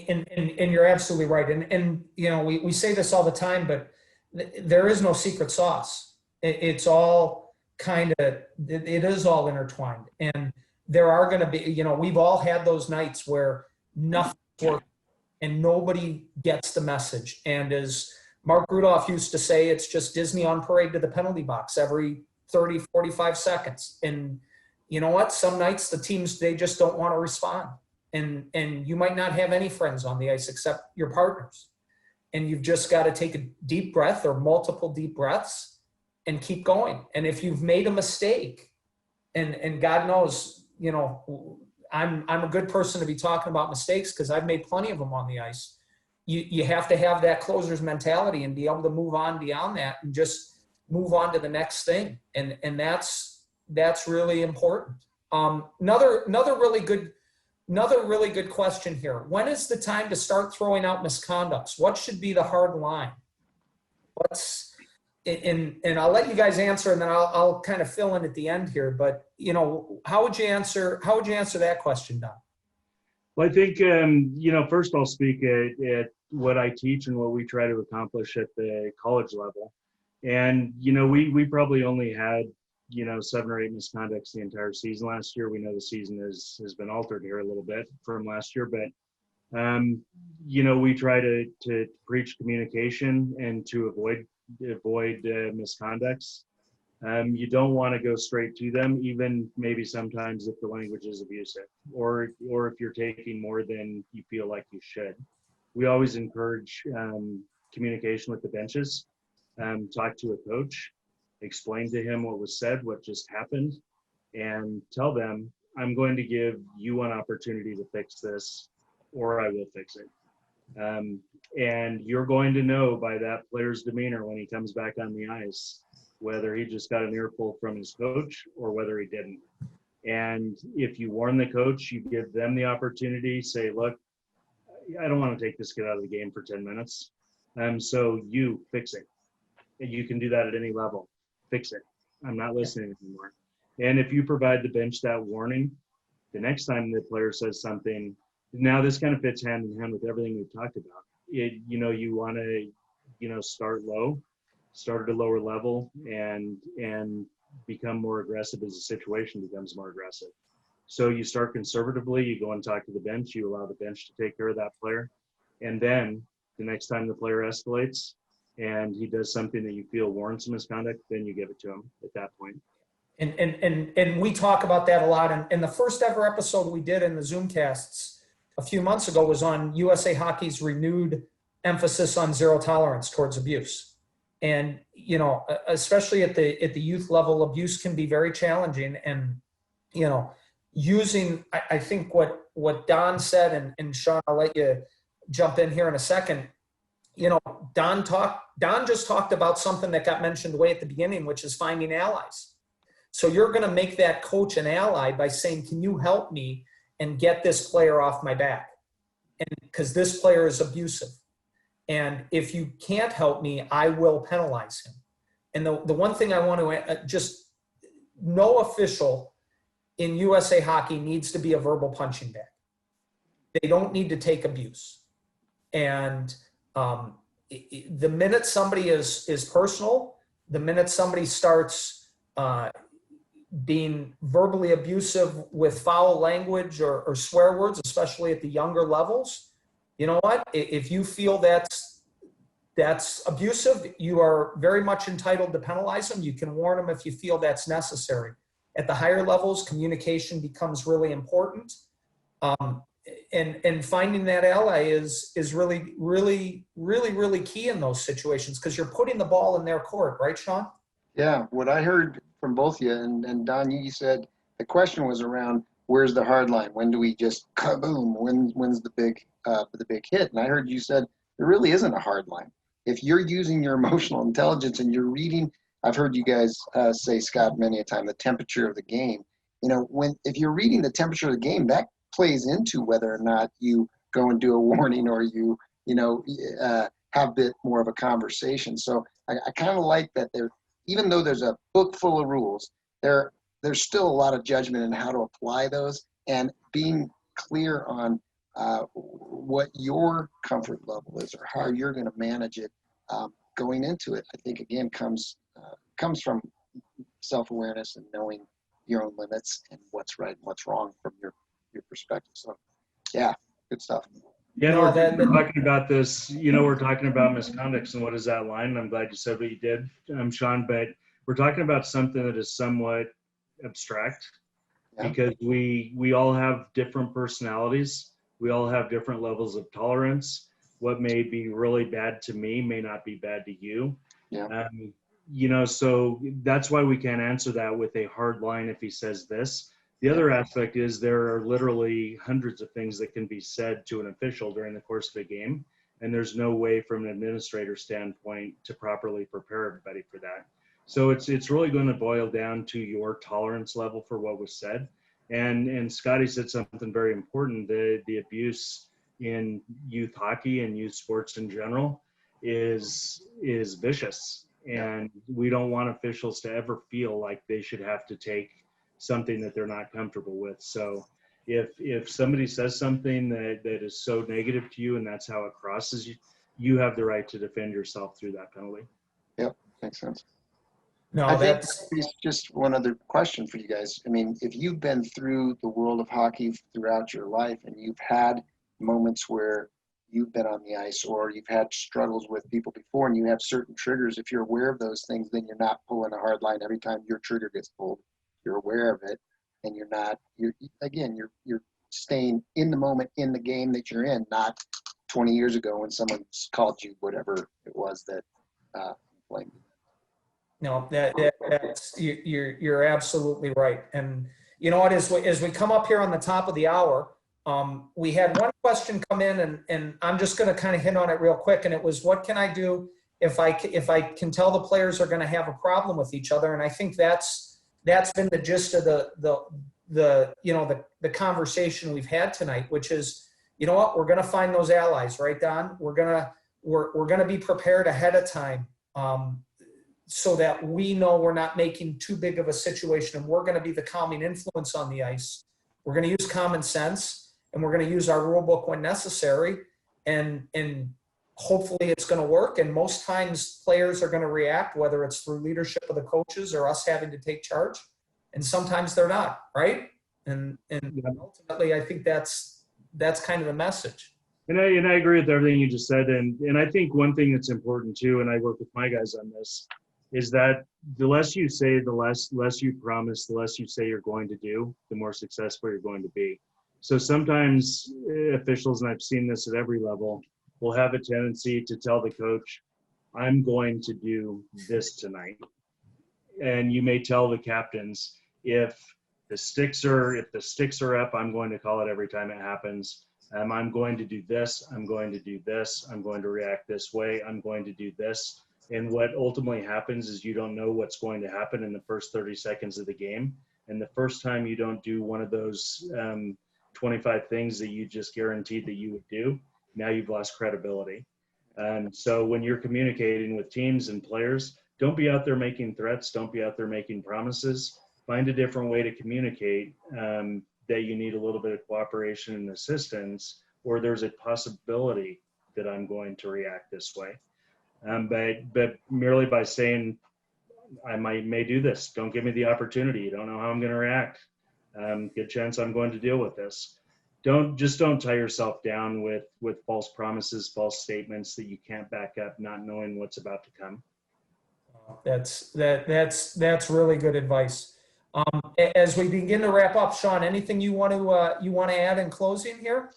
And you're absolutely right. And we say this all the time, but there is no secret sauce. It's all it is all intertwined. And there are going to be, we've all had those nights where nothing's working and nobody gets the message. And as Mark Rudolph used to say, it's just Disney on parade to the penalty box every 30, 45 seconds. And you know what? Some nights the teams, they just don't want to respond. and you might not have any friends on the ice except your partners. And you've just got to take a deep breath or multiple deep breaths and keep going. And if you've made a mistake, and God knows, you know, I'm a good person to be talking about mistakes because I've made plenty of them on the ice. You have to have that closer's mentality and be able to move on beyond that and just move on to the next thing. And that's really important. Another really good question here. When is the time to start throwing out misconducts? What should be the hard line? And I'll let you guys answer, and then I'll kind of fill in at the end here. But you know, how would you answer that question, Don? Well, I think you know, first I'll speak at what I teach and what we try to accomplish at the college level. And you know, we probably only had, you know, 7 or 8 misconducts the entire season last year. We know the season has been altered here a little bit from last year, but you know, we try to preach communication and to avoid misconducts. You don't want to go straight to them, even maybe sometimes if the language is abusive or if you're taking more than you feel like you should. We always encourage communication with the benches. Talk to a coach, explain to him what was said, what just happened, and tell them, I'm going to give you an opportunity to fix this, or I will fix it. And you're going to know by that player's demeanor when he comes back on the ice, whether he just got an earful from his coach or whether he didn't. And if you warn the coach, you give them the opportunity, say, look, I don't want to take this kid out of the game for 10 minutes. So you fix it. And you can do that at any level. Fix it. I'm not listening anymore. And if you provide the bench that warning, the next time the player says something, now this kind of fits hand in hand with everything we've talked about. You know, you want to, you know, start low, start at a lower level, and become more aggressive as the situation becomes more aggressive. So you start conservatively, you go and talk to the bench, you allow the bench to take care of that player. And then the next time the player escalates and he does something that you feel warrants misconduct, then you give it to him at that point. And we talk about that a lot. And the first ever episode we did in the Zoomcasts a few months ago was on USA Hockey's renewed emphasis on zero tolerance towards abuse. And, you know, especially at the youth level, abuse can be very challenging. And, you know, I think what Don said, and Shawn, I'll let you jump in here in a second. You know, Don just talked about something that got mentioned way at the beginning, which is finding allies. So you're going to make that coach an ally by saying, can you help me and get this player off my back? And because this player is abusive. And if you can't help me, I will penalize him. And the one thing I want to no official in USA Hockey needs to be a verbal punching bag. They don't need to take abuse. And the minute somebody is personal, the minute somebody starts being verbally abusive with foul language or swear words, especially at the younger levels, you know what? If you feel that's abusive, you are very much entitled to penalize them. You can warn them if you feel that's necessary. At the higher levels, communication becomes really important. And finding that ally is really, really, really, really key in those situations because you're putting the ball in their court, right, Shawn? Yeah, what I heard from both of you, and Don, you said the question was around where's the hard line? When do we just kaboom? When's the big hit? And I heard you said there really isn't a hard line. If you're using your emotional intelligence and you're reading, I've heard you guys say, Scott, many a time, the temperature of the game. You know, if you're reading the temperature of the game, that plays into whether or not you go and do a warning or you have a bit more of a conversation. So I kind of like that even though there's a book full of rules, there's still a lot of judgment in how to apply those, and being clear on what your comfort level is or how you're going to manage it going into it. I think again comes from self-awareness and knowing your own limits and what's right and what's wrong from your perspective. So yeah, good stuff. Yeah, no, we're talking about this, you know, we're talking about misconducts and what is that line. And I'm glad you said what you did, Shawn, but we're talking about something that is somewhat abstract. Yeah. because we all have different personalities. We all have different levels of tolerance. What may be really bad to me may not be bad to you. Yeah. You know, so that's why we can't answer that with a hard line if he says this. The other aspect is there are literally hundreds of things that can be said to an official during the course of a game, and there's no way from an administrator standpoint to properly prepare everybody for that. So it's really going to boil down to your tolerance level for what was said. And Scotty said something very important. The abuse in youth hockey and youth sports in general is vicious. And we don't want officials to ever feel like they should have to take something that they're not comfortable with. So if somebody says something that is so negative to you and that's how it crosses you, you have the right to defend yourself through that penalty. Yep. Makes sense. No, I think that's, there's just one other question for you guys. I mean, if you've been through the world of hockey throughout your life and you've had moments where you've been on the ice or you've had struggles with people before and you have certain triggers, if you're aware of those things, then you're not pulling a hard line every time your trigger gets pulled. You're aware of it and you're staying in the moment in the game that you're in, not 20 years ago when someone called you whatever it was that blamed you. no, that's, you're absolutely right. And you know what, as we come up here on the top of the hour, we had one question come in and I'm just going to kind of hit on it real quick. And it was, what can I do if I can tell the players are going to have a problem with each other? And I think that's been the gist of the conversation we've had tonight, which is, you know what, we're going to find those allies, right, Don? We're going to be prepared ahead of time, so that we know we're not making too big of a situation, and we're going to be the calming influence on the ice. We're going to use common sense, and we're going to use our rule book when necessary, and hopefully it's going to work. And most times players are going to react, whether it's through leadership of the coaches or us having to take charge. And sometimes they're not, right? And ultimately, I think that's kind of the message. And I agree with everything you just said. And I think one thing that's important too, and I work with my guys on this, is that the less you say, the less you promise, the less you say you're going to do, the more successful you're going to be. So sometimes officials, and I've seen this at every level, will have a tendency to tell the coach, I'm going to do this tonight. And you may tell the captains, if the sticks are up, I'm going to call it every time it happens. I'm going to do this, I'm going to do this, I'm going to react this way, I'm going to do this. And what ultimately happens is you don't know what's going to happen in the first 30 seconds of the game. And the first time you don't do one of those 25 things that you just guaranteed that you would do, now you've lost credibility. So when you're communicating with teams and players, don't be out there making threats, don't be out there making promises. Find a different way to communicate that you need a little bit of cooperation and assistance, or there's a possibility that I'm going to react this way. But merely by saying, I may do this, don't give me the opportunity, you don't know how I'm going to react. Good chance I'm going to deal with this. Don't tie yourself down with false promises, false statements that you can't back up, not knowing what's about to come. That's really good advice. As we begin to wrap up, Shawn, anything you want to add in closing here?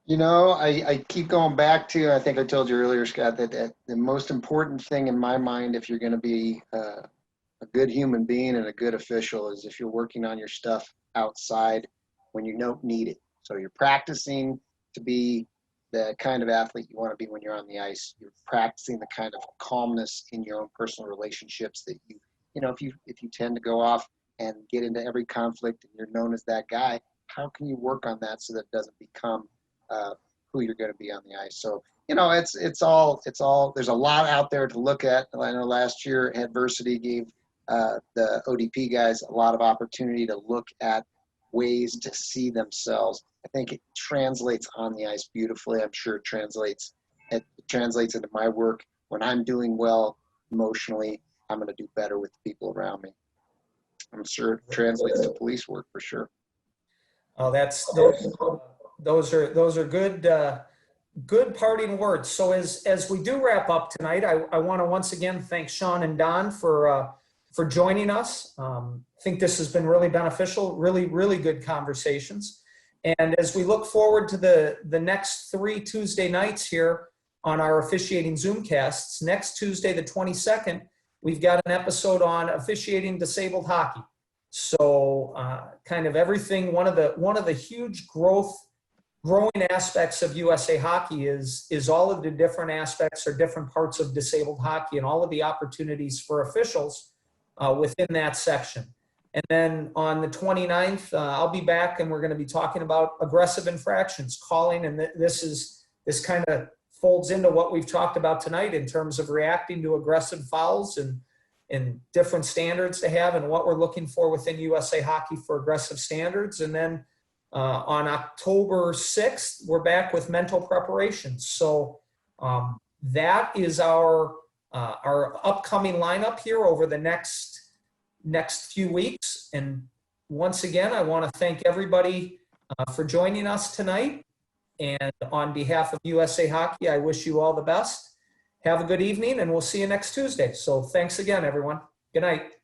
You know, I keep going back to, I think I told you earlier, Scott, that the most important thing in my mind, if you're going to be a good human being and a good official, is if you're working on your stuff outside when you don't need it. So you're practicing to be the kind of athlete you want to be when you're on the ice. You're practicing the kind of calmness in your own personal relationships that you know, if you tend to go off and get into every conflict and you're known as that guy, how can you work on that so that it doesn't become who you're going to be on the ice? So, you know, it's all, there's a lot out there to look at. I know last year adversity gave the ODP guys a lot of opportunity to look at ways to see themselves. I think it translates on the ice beautifully. I'm sure it translates into my work. When I'm doing well emotionally, I'm going to do better with the people around me. I'm sure it translates to police work for sure. Oh, those are good parting words. So as we do wrap up tonight, I want to once again thank Shawn and Don for for joining us. I think this has been really beneficial, really good conversations. And as we look forward to the next 3 Tuesday nights here on our officiating Zoomcasts, next Tuesday, the 22nd, we've got an episode on officiating disabled hockey. So kind of everything, one of the huge growing aspects of USA Hockey is all of the different aspects or different parts of disabled hockey and all of the opportunities for officials within that section. And then on the 29th, I'll be back and we're going to be talking about aggressive infractions, calling, and this kind of folds into what we've talked about tonight in terms of reacting to aggressive fouls and different standards to have and what we're looking for within USA Hockey for aggressive standards. And then on October 6th, we're back with mental preparation. So that is our upcoming lineup here over the next few weeks. And once again, I want to thank everybody for joining us tonight. And on behalf of USA Hockey, I wish you all the best. Have a good evening, and we'll see you next Tuesday. So thanks again, everyone. Good night.